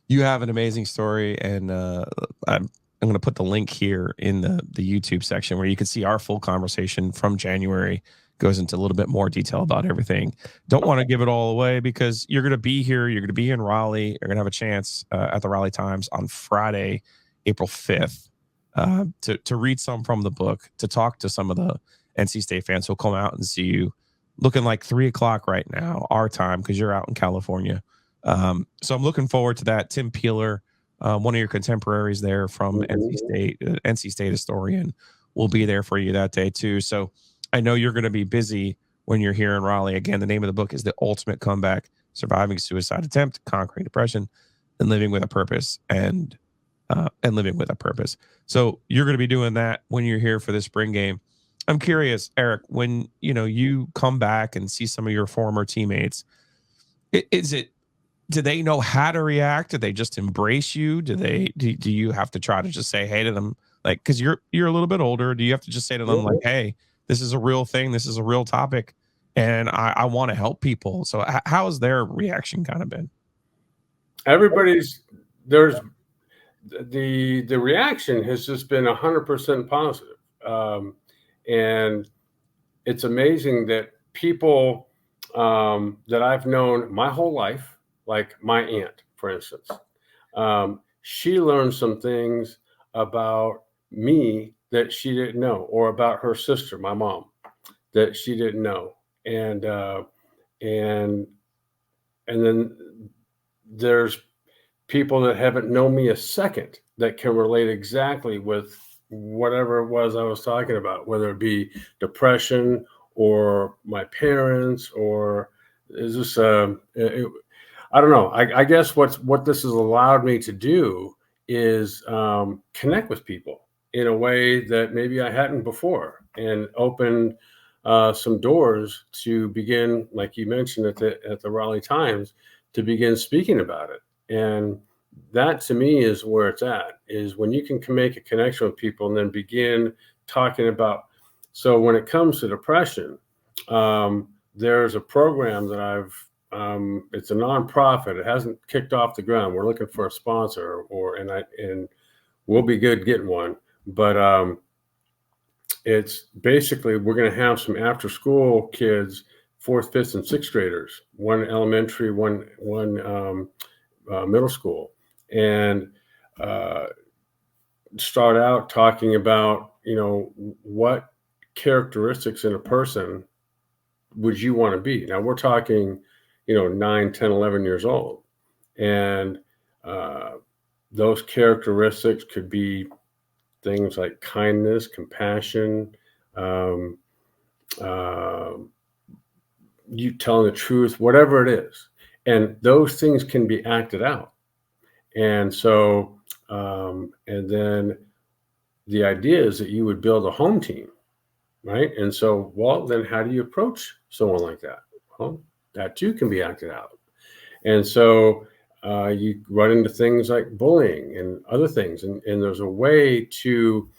You have an amazing story, and I'm going to put the link here in the YouTube section where you can see our full conversation from January. Goes into a little bit more detail about everything. Don't want to give it all away because you're going to be here. You're going to be in Raleigh. You're going to have a chance at the Raleigh Times on Friday, April 5th, to read some from the book, to talk to some of the NC State fans who'll come out and see you looking like 3:00 right now, our time, because you're out in California. So I'm looking forward to that. Tim Peeler, one of your contemporaries there from NC State historian, will be there for you that day too. So I know you're going to be busy when you're here in Raleigh. Again, the name of the book is The Ultimate Comeback: Surviving Suicide Attempt, Conquering Depression, and Living with a Purpose, and living with a purpose. So you're going to be doing that when you're here for the spring game. I'm curious, Erik, when you come back and see some of your former teammates, do they know how to react? Do they just embrace you? Do you have to try to just say hey to them, like, because you're a little bit older? Do you have to just say to them like, hey, this is a real thing, this is a real topic, and I want to help people? So how has their reaction kind of been? There's the reaction has just been 100% positive. And it's amazing that people that I've known my whole life, like my aunt, for instance, she learned some things about me that she didn't know, or about her sister, my mom, that she didn't know. And then there's people that haven't known me a second that can relate exactly with whatever it was I was talking about, whether it be depression or my parents, or is this I don't know. I guess what this has allowed me to do is connect with people in a way that maybe I hadn't before, and opened some doors to begin, like you mentioned at the Raleigh Times, to begin speaking about it. And that to me is where it's at, is when you can make a connection with people and then begin talking about. So when it comes to depression, there's a program that it's a nonprofit. It hasn't kicked off the ground. We're looking for a sponsor, and we'll be good getting one. But it's basically, we're going to have some after school kids, 4th, 5th, and 6th graders, one elementary, one middle school, and start out talking about, what characteristics in a person would you want to be? Now we're talking, 9, 10, 11 years old. And those characteristics could be things like kindness, compassion, you telling the truth, whatever it is. And those things can be acted out. And so, and then the idea is that you would build a home team, right? And so, well, then how do you approach someone like that? Well, that too can be acted out. And so you run into things like bullying and other things. And there's a way to,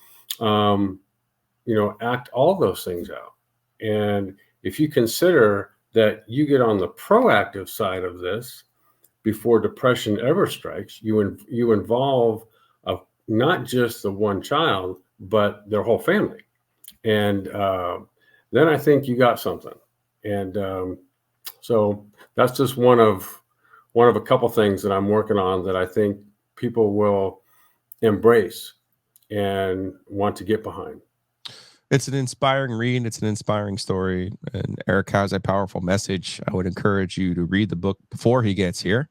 act all those things out. And if you consider that you get on the proactive side of this, before depression ever strikes, you involve not just the one child, but their whole family. And then I think you got something. And so that's just one of a couple things that I'm working on that I think people will embrace and want to get behind. It's an inspiring read. It's an inspiring story. And Erik has a powerful message. I would encourage you to read the book before he gets here,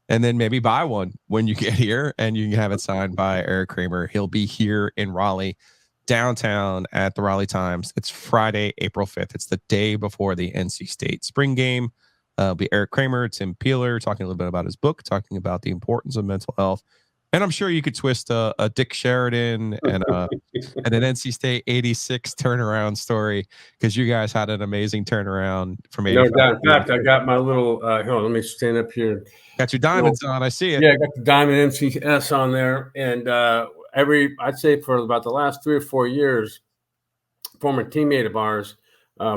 and then maybe buy one when you get here, and you can have it signed by Erik Kramer. He'll be here in Raleigh, downtown at the Raleigh Times. It's Friday, April 5th. It's the day before the NC State spring game. It'll be Erik Kramer, Tim Peeler, talking a little bit about his book, talking about the importance of mental health. And I'm sure you could twist a Dick Sheridan and an NC State 86 turnaround story, because you guys had an amazing turnaround from 85. No doubt. In fact, I got my little, hold on, let me stand up here. Got your diamonds on. I see it. Yeah, I got the diamond NCS on there. And I'd say for about the last 3 or 4 years, former teammate of ours,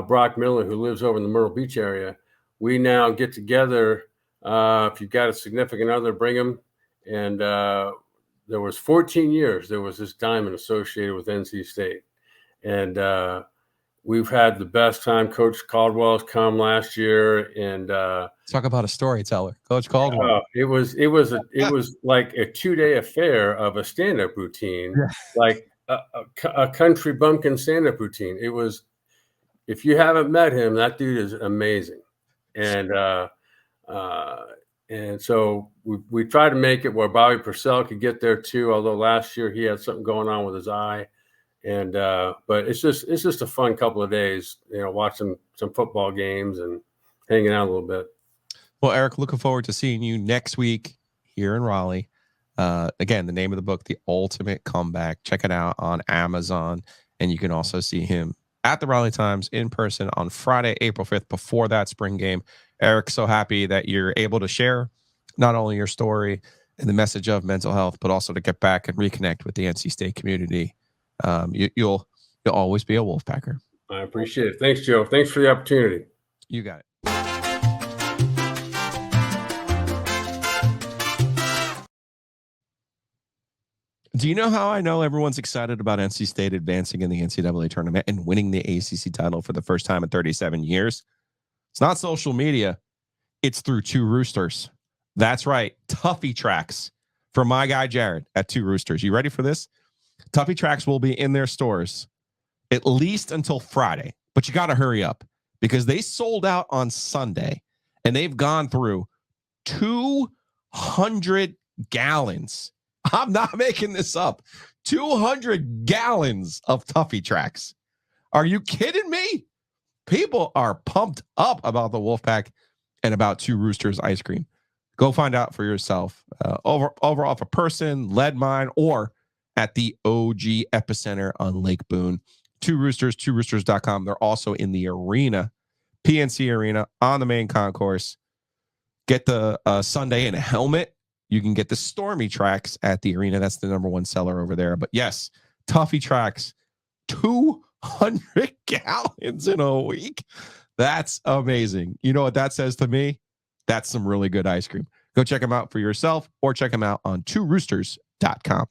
Brock Miller, who lives over in the Myrtle Beach area, we now get together. If you've got a significant other, bring them. And there was 14 years, there was this diamond associated with NC State. And we've had the best time. Coach Caldwell's come last year. And talk about a storyteller, Coach Caldwell. It was like a 2-day affair of a stand-up routine, like a country bumpkin stand-up routine. It was, if you haven't met him, that dude is amazing. And so we tried to make it where Bobby Purcell could get there too, although last year he had something going on with his eye. And but it's just a fun couple of days, watching some football games and hanging out a little bit. Well, Erik, looking forward to seeing you next week here in Raleigh. Again, the name of the book, The Ultimate Comeback. Check it out on Amazon. And you can also see him at the Raleigh Times in person on Friday, April 5th, before that spring game. Erik, so happy that you're able to share not only your story and the message of mental health, but also to get back and reconnect with the NC State community. You'll always be a Wolfpacker. I appreciate it. Thanks, Joe. Thanks for the opportunity. You got it. Do you know how I know everyone's excited about NC State advancing in the NCAA tournament and winning the ACC title for the first time in 37 years? It's not social media. It's through Two Roosters. That's right. Tuffy Tracks for my guy, Jared, at Two Roosters. You ready for this? Tuffy Tracks will be in their stores at least until Friday, but you got to hurry up because they sold out on Sunday and they've gone through 200 gallons. I'm not making this up. 200 gallons of Tuffy Tracks. Are you kidding me? People are pumped up about the Wolfpack and about Two Roosters ice cream. Go find out for yourself. Over off a person, lead mine, or at the OG Epicenter on Lake Boone. Two Roosters, tworoosters.com. They're also in the arena, PNC Arena, on the main concourse. Get the Sunday in a helmet. You can get the Stormy Tracks at the arena. That's the #1 seller over there. But yes, Tuffy Tracks, 200 gallons in a week. That's amazing. You know what that says to me? That's some really good ice cream. Go check them out for yourself or check them out on tworoosters.com.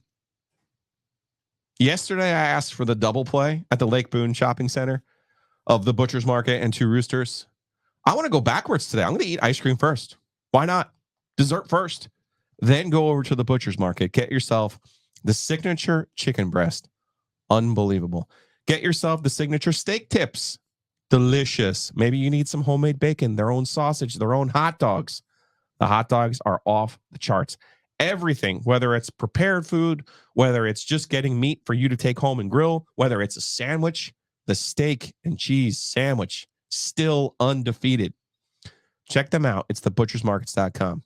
Yesterday, I asked for the double play at the Lake Boone Shopping Center of the Butcher's Market and Two Roosters. I want to go backwards today. I'm going to eat ice cream first. Why not? Dessert first. Then go over to the Butcher's Market. Get yourself the signature chicken breast. Unbelievable. Get yourself the signature steak tips. Delicious. Maybe you need some homemade bacon, their own sausage, their own hot dogs. The hot dogs are off the charts. Everything, whether it's prepared food, whether it's just getting meat for you to take home and grill, whether it's a sandwich, the steak and cheese sandwich, still undefeated. Check them out. It's thebutchersmarkets.com.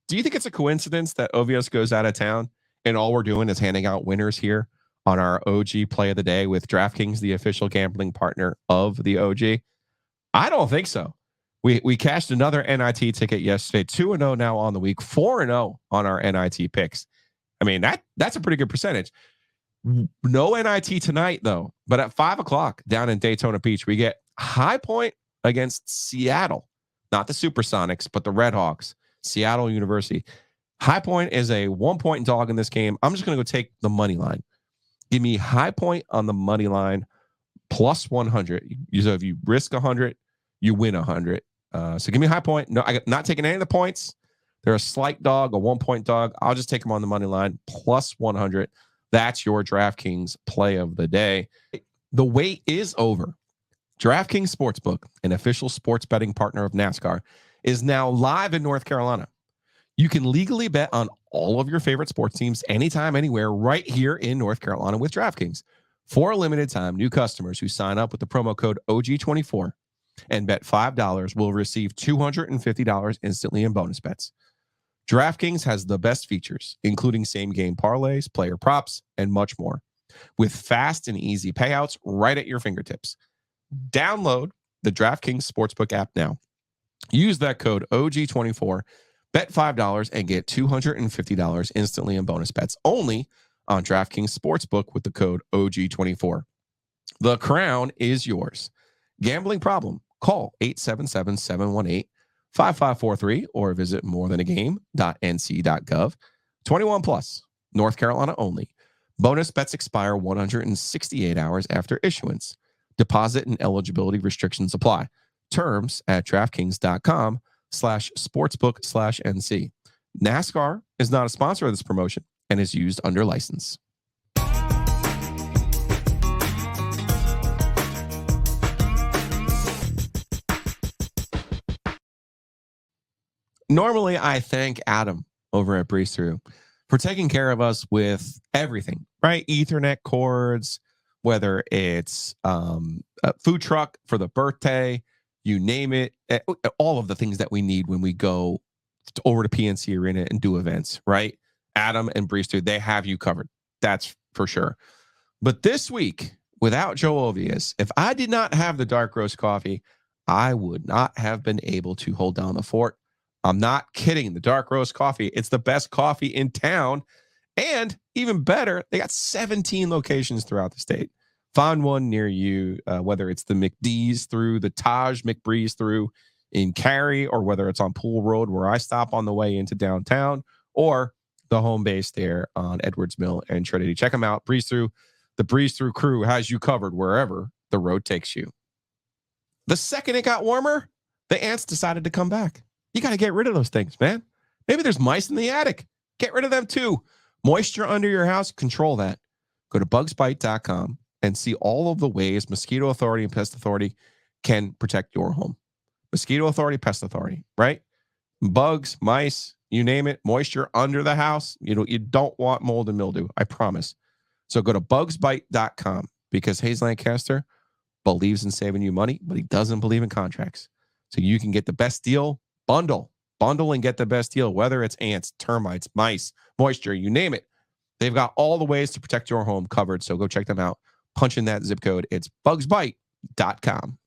Do you think it's a coincidence that OVS goes out of town and all we're doing is handing out winners here on our OG play of the day with DraftKings, the official gambling partner of the OG? I don't think so. We cashed another NIT ticket yesterday, 2-0 now on the week, 4-0 on our NIT picks. I mean, that's a pretty good percentage. No NIT tonight, though. But at 5 o'clock down in Daytona Beach, we get High Point against Seattle. Not the Supersonics, but the Redhawks. Seattle University. High Point is a 1-point dog in this game. I'm just going to go take the money line. Give me High Point on the money line plus 100. So if you risk 100, you win 100. So give me High Point. No, I'm not taking any of the points. They're a slight dog, a 1-point dog. I'll just take them on the money line plus 100. That's your DraftKings play of the day. The wait is over. DraftKings Sportsbook, an official sports betting partner of NASCAR, is now live in North Carolina. You can legally bet on all of your favorite sports teams anytime, anywhere, right here in North Carolina with DraftKings. For a limited time, new customers who sign up with the promo code OG24 and bet $5 will receive $250 instantly in bonus bets. DraftKings has the best features, including same-game parlays, player props, and much more, with fast and easy payouts right at your fingertips. Download the DraftKings Sportsbook app now. Use that code OG24, bet $5, and get $250 instantly in bonus bets only on DraftKings Sportsbook with the code OG24. The crown is yours. Gambling problem? Call 877-718-5543 or visit morethanagame.nc.gov. 21 plus, North Carolina only. Bonus bets expire 168 hours after issuance. Deposit and eligibility restrictions apply. Terms at DraftKings.com/sportsbook/NC. NASCAR is not a sponsor of this promotion and is used under license. Normally, I thank Adam over at Breeze Through for taking care of us with everything, right? Ethernet cords, whether it's a food truck for the birthday, you name it, all of the things that we need when we go over to PNC Arena and do events, right? Adam and Breeze Through, they have you covered. That's for sure. But this week, without Joe Ovias, if I did not have the dark roast coffee, I would not have been able to hold down the fort. I'm not kidding. The dark roast coffee, it's the best coffee in town. And even better, they got 17 locations throughout the state. Find one near you, whether it's the McDee's through, the Taj McBreeze through in Cary, or whether it's on Pool Road where I stop on the way into downtown, or the home base there on Edwards Mill and Trinity. Check them out. Breeze Through. The Breeze Through crew has you covered wherever the road takes you. The second it got warmer, the ants decided to come back. You got to get rid of those things, man. Maybe there's mice in the attic. Get rid of them too. Moisture under your house, control that. Go to bugsbite.com and see all of the ways Mosquito Authority and Pest Authority can protect your home. Mosquito Authority, Pest Authority, right? Bugs, mice, you name it, moisture under the house. You don't want mold and mildew, I promise. So go to bugsbite.com because Hayes Lancaster believes in saving you money, but he doesn't believe in contracts. So you can get the best deal. Bundle and get the best deal, whether it's ants, termites, mice, moisture, you name it. They've got all the ways to protect your home covered. So go check them out. Punch in that zip code. It's bugsbite.com.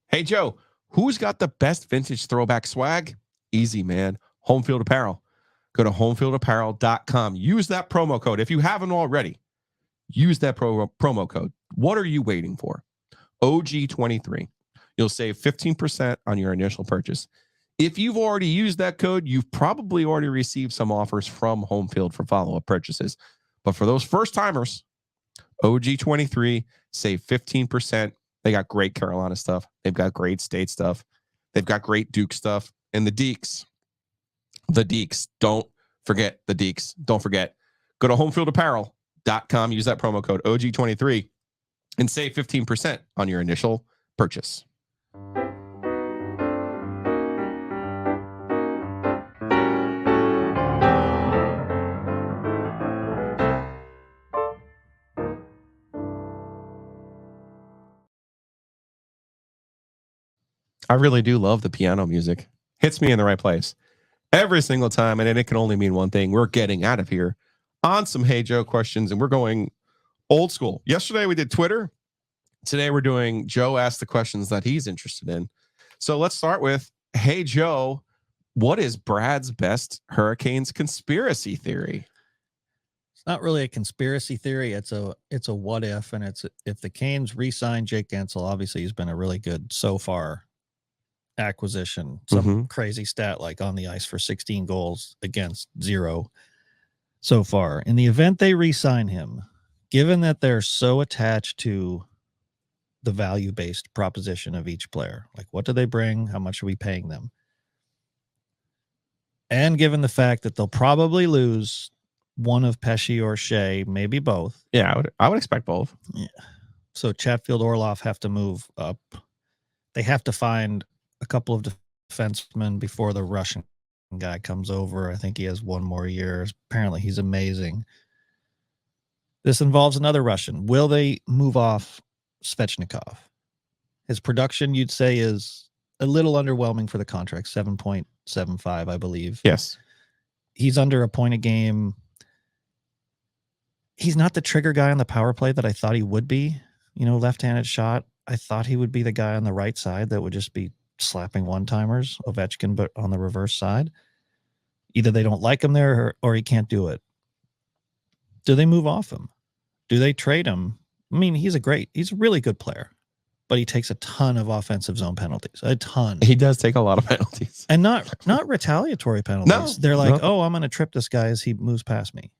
Hey, Joe, who's got the best vintage throwback swag? Easy, man. Home Field Apparel. Go to homefieldapparel.com. Use that promo code. If you haven't already, use that promo code. What are you waiting for? OG23. You'll save 15% on your initial purchase. If you've already used that code, you've probably already received some offers from Home Field for follow-up purchases. But for those first timers, OG23, save 15%. They got great Carolina stuff. They've got great state stuff. They've got great Duke stuff. And the Deeks, don't forget the Deeks. Don't forget. Go to homefieldapparel.com. Use that promo code OG23 and save 15% on your initial purchase. I really do love the piano music. Hits me in the right place every single time, and it can only mean one thing. We're getting out of here on some Hey Joe questions, and we're going old school. Yesterday we did Twitter. Today we're doing Joe asked the questions that he's interested in. So let's start with, hey, Joe, what is Brad's best Hurricanes conspiracy theory? It's not really a conspiracy theory. It's a what if, and it's if the Canes re-sign Jake Gensel, obviously he's been a really good so far acquisition. Some crazy stat like on the ice for 16 goals against 0 so far. In the event they re-sign him, given that they're so attached to the value-based proposition of each player, like what do they bring? How much are we paying them? And given the fact that they'll probably lose one of Pesce or Shea, maybe both. Yeah, I would expect both. Yeah. So Chatfield, Orlov have to move up. They have to find a couple of defensemen before the Russian guy comes over. I think he has one more year. Apparently he's amazing. This involves another Russian. Will they move off Svechnikov? His production, you'd say, is a little underwhelming for the contract, 7.75, I believe. Yes. He's under a point a game. He's not the trigger guy on the power play that I thought he would be. You know, left-handed shot. I thought he would be the guy on the right side that would just be slapping one-timers, Ovechkin, but on the reverse side. Either they don't like him there or he can't do it. Do they move off him? Do they trade him? I mean, he's a really good player, but he takes a ton of offensive zone penalties, a ton. He does take a lot of penalties. And not retaliatory penalties. No, They're like, oh, I'm going to trip this guy as he moves past me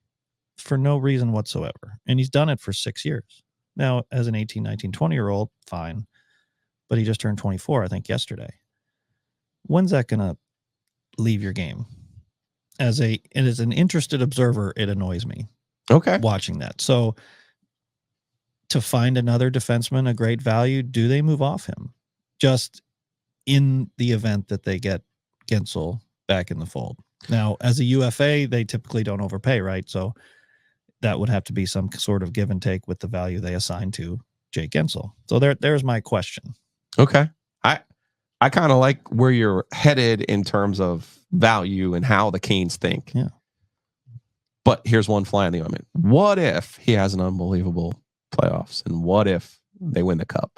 for no reason whatsoever. And he's done it for 6 years. Now, as an 18, 19, 20-year-old, fine. But he just turned 24, I think, yesterday. When's that going to leave your game? As an interested observer, it annoys me. Okay. Watching that. So to find another defenseman, a great value, do they move off him? Just in the event that they get Gensel back in the fold. Now, as a UFA, they typically don't overpay, right? So that would have to be some sort of give and take with the value they assign to Jake Gensel. So there's my question. Okay. I kind of like where you're headed in terms of value and how the Canes think. Yeah. But here's one fly in the ointment. What if he has an unbelievable playoffs? And what if they win the cup?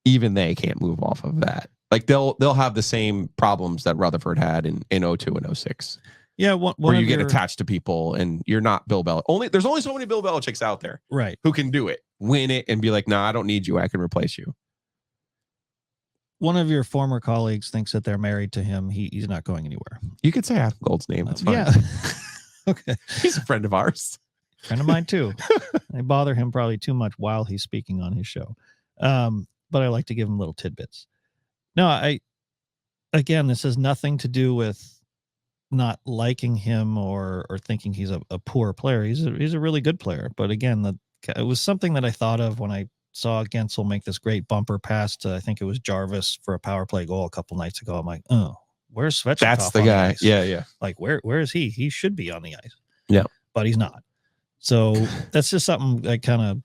Even they can't move off of that. Like they'll have the same problems that Rutherford had in 02 and 06. Yeah, where you get attached to people and you're not Bill Belichick. There's only so many Bill Belichicks out there, right? Who can do it, win it, and be like, "Nah, I don't need you. I can replace you." One of your former colleagues thinks that they're married to him. He's not going anywhere. You could say Adam Gold's name. That's fine. Yeah. Okay. He's a friend of ours. Friend of mine too. I bother him probably too much while he's speaking on his show. But I like to give him little tidbits. No, again, this has nothing to do with not liking him or thinking he's a poor player. He's a really good player. But again, it was something that I thought of when I saw Gensel make this great bumper pass to, I think it was Jarvis for a power play goal a couple nights ago. I'm like, oh, where's Svechnikov? That's the guy. Yeah. Like, where is he? He should be on the ice. Yeah. But he's not. So that's just something I kind of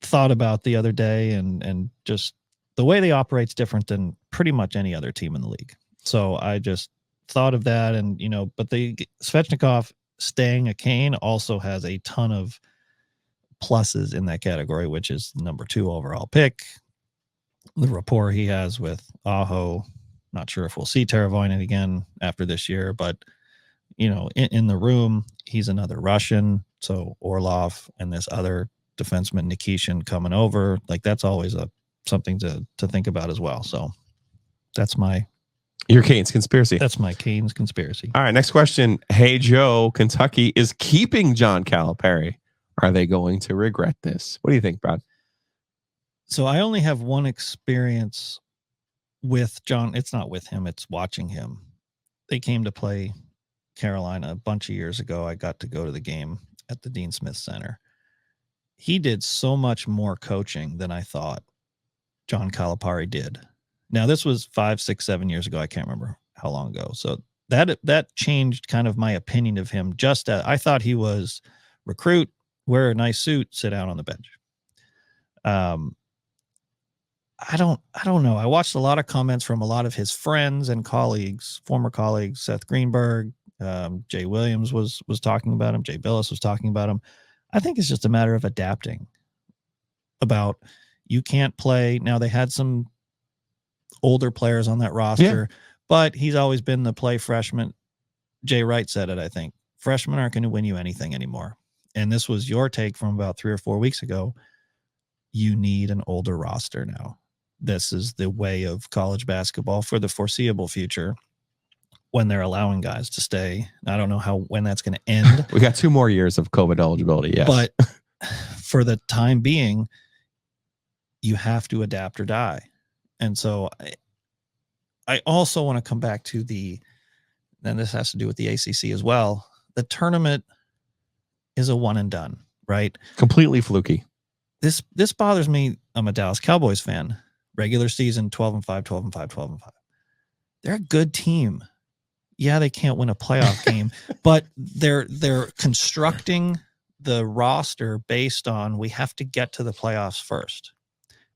thought about the other day, and just the way they operate's different than pretty much any other team in the league. So I just thought of that, and but Svechnikov staying a Cane also has a ton of pluses in that category, which is number 2 overall pick. The rapport he has with Aho. Not sure if we'll see Teravainen again after this year, but in the room, he's another Russian. So Orlov and this other defenseman Nikishin coming over, like that's always something to think about as well. So that's your Canes conspiracy. That's my Canes conspiracy. All right, next question. Hey Joe, Kentucky is keeping John Calipari. Are they going to regret this? What do you think, Brad? So I only have one experience with John. It's not with him, it's watching him. They came to play Carolina a bunch of years ago. I got to go to the game at the Dean Smith Center. He did so much more coaching than I thought John Calipari did. Now, this was 5, 6, 7 years ago. I can't remember how long ago. So that changed kind of my opinion of him. I thought he was recruit, wear a nice suit, sit down on the bench. I don't know. I watched a lot of comments from a lot of his friends and colleagues, former colleagues. Seth Greenberg, Jay Williams was talking about him. Jay Billis was talking about him. I think it's just a matter of adapting. About you can't play. Now, they had some older players on that roster, but he's always been the play freshman. Jay Wright said it, I think. Freshmen aren't going to win you anything anymore. And this was your take from about 3 or 4 weeks ago. You need an older roster now. This is the way of college basketball for the foreseeable future when they're allowing guys to stay. I don't know when that's going to end. We got 2 more years of COVID eligibility, yes. But for the time being, you have to adapt or die. And so I also want to come back to and this has to do with the ACC as well. The tournament is a one and done, right? Completely fluky. This bothers me. I'm a Dallas Cowboys fan. Regular season 12-5, 12-5, 12-5. They're a good team. Yeah, they can't win a playoff game, but they're constructing the roster based on we have to get to the playoffs first.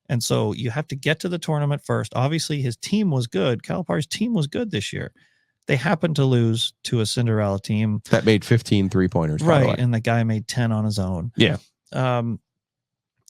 And so you have to get to the tournament first. Obviously, his team was good. Calipari's team was good this year. They happened to lose to a Cinderella team that made 15 3-pointers, right? And the guy made 10 on his own. Yeah.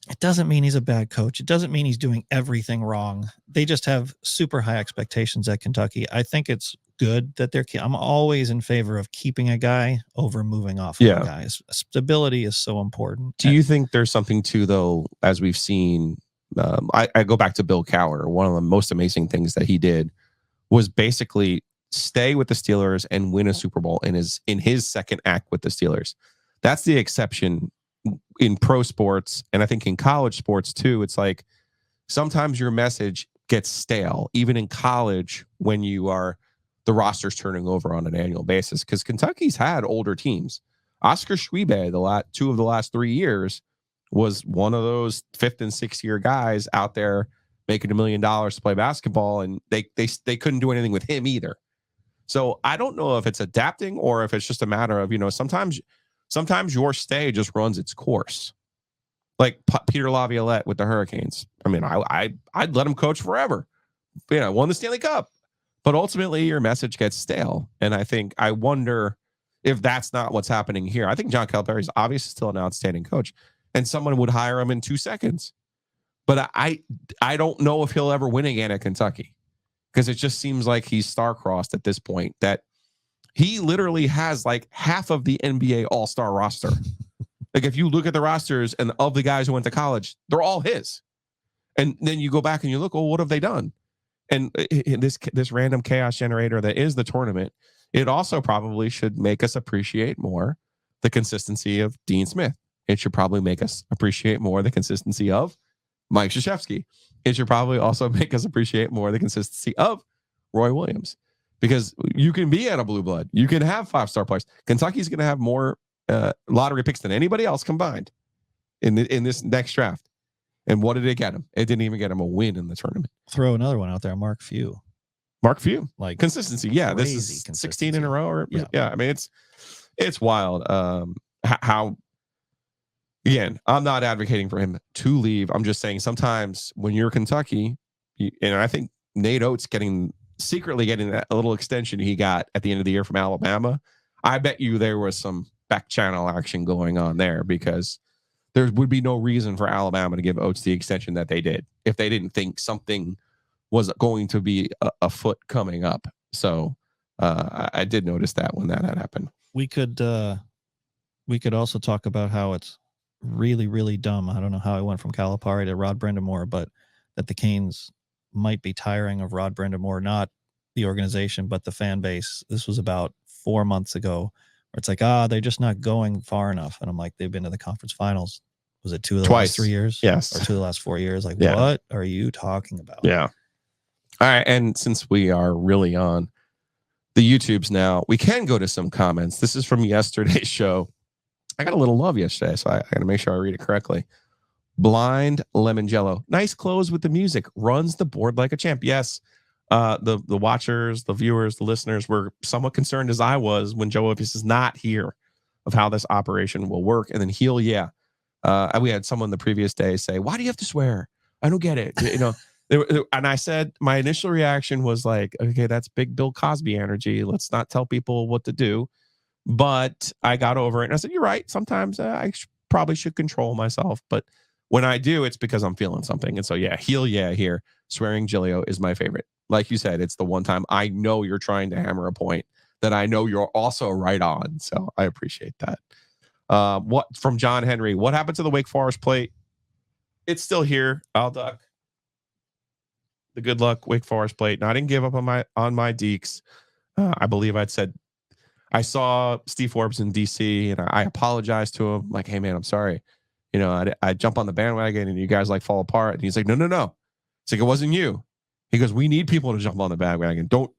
It doesn't mean he's a bad coach. It doesn't mean he's doing everything wrong. They just have super high expectations at Kentucky. I think it's good that I'm always in favor of keeping a guy over moving off of a guy. Stability is so important. Do you think there's something to, though, as we've seen, I go back to Bill Cowher. One of the most amazing things that he did was basically stay with the Steelers and win a Super Bowl in his second act with the Steelers. That's the exception in pro sports, and I think in college sports too. It's like sometimes your message gets stale, even in college, when the roster's turning over on an annual basis, because Kentucky's had older teams. Oscar Schwebe, 2 of the last 3 years, was one of those 5th and 6th year guys out there making $1 million to play basketball, and they couldn't do anything with him either. So I don't know if it's adapting or if it's just a matter of, sometimes your stay just runs its course. Like Peter Laviolette with the Hurricanes. I mean, I'd let him coach forever. Won the Stanley Cup. But ultimately, your message gets stale. And I wonder if that's not what's happening here. I think John Calipari is obviously still an outstanding coach, and someone would hire him in 2 seconds. But I don't know if he'll ever win again at Kentucky, because it just seems like he's star-crossed at this point, that he literally has like half of the NBA all-star roster. Like if you look at the rosters and of the guys who went to college, they're all his. And then you go back and you look, what have they done? And this random chaos generator that is the tournament, it also probably should make us appreciate more the consistency of Dean Smith. It should probably make us appreciate more the consistency of Mike Krzyzewski. It should probably also make us appreciate more the consistency of Roy Williams. Because you can be at a blue blood. You can have 5-star players. Kentucky's going to have more lottery picks than anybody else combined in this next draft. And what did it get him? It didn't even get him a win in the tournament. Throw another one out there, Mark Few. Mark Few. Like consistency. Yeah, this is 16 in a row. Yeah, I mean, it's wild. How, again, I'm not advocating for him to leave. I'm just saying sometimes when you're Kentucky, and I think Nate Oates secretly getting that little extension he got at the end of the year from Alabama, I bet you there was some back channel action going on there, because there would be no reason for Alabama to give Oates the extension that they did if they didn't think something was going to be afoot coming up. So I did notice that when that had happened. We could also talk about how it's really, really dumb. I don't know how I went from Calipari to Rod Brindamore, but that the Canes might be tiring of Rod Brindamore, not the organization, but the fan base. This was about 4 months ago, where it's like, they're just not going far enough. And I'm like, they've been to the conference finals. Was it 2 of the last 3 years? Yes. Or 2 of the last 4 years? Like, what are you talking about? Yeah. All right. And since we are really on the YouTubes now, we can go to some comments. This is from yesterday's show. I got a little love yesterday, so I got to make sure I read it correctly. Blind Lemon Jello. Nice close with the music. Runs the board like a champ. Yes. The watchers, the viewers, the listeners were somewhat concerned, as I was, when Joe Opius is not here, of how this operation will work. And then we had someone the previous day say, "Why do you have to swear? I don't get it." And I said, my initial reaction was like, okay, that's big Bill Cosby energy. Let's not tell people what to do. But I got over it and I said, you're right. Sometimes I probably should control myself. But when I do, it's because I'm feeling something. And so, yeah, heel yeah here. Swearing Giglio is my favorite. Like you said, it's the one time I know you're trying to hammer a point that I know you're also right on. So I appreciate that. What from John Henry? What happened to the Wake Forest plate? It's still here. I'll duck. The good luck Wake Forest plate. No, I didn't give up on my Deeks. I believe I'd said I saw Steve Forbes in DC and I apologized to him. Like, hey man, I'm sorry. You know, I jump on the bandwagon and you guys like fall apart. And he's like, no. It's like, it wasn't you. He goes, we need people to jump on the bandwagon. Don't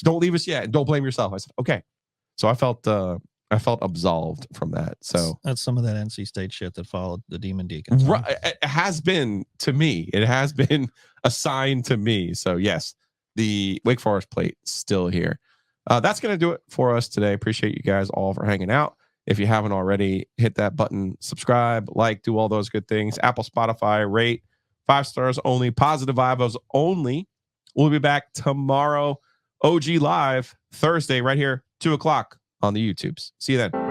leave us yet. And don't blame yourself. I said, okay. So I felt absolved from that. So that's some of that NC State shit that followed the Demon Deacons. Right. It has been to me. It has been assigned to me. So yes, the Wake Forest plate still here. That's going to do it for us today. Appreciate you guys all for hanging out. If you haven't already, hit that button, subscribe, like, do all those good things. Apple, Spotify, rate 5 stars only, positive vibes only. We'll be back tomorrow. OG Live Thursday right here, 2:00 on the YouTubes. See you then.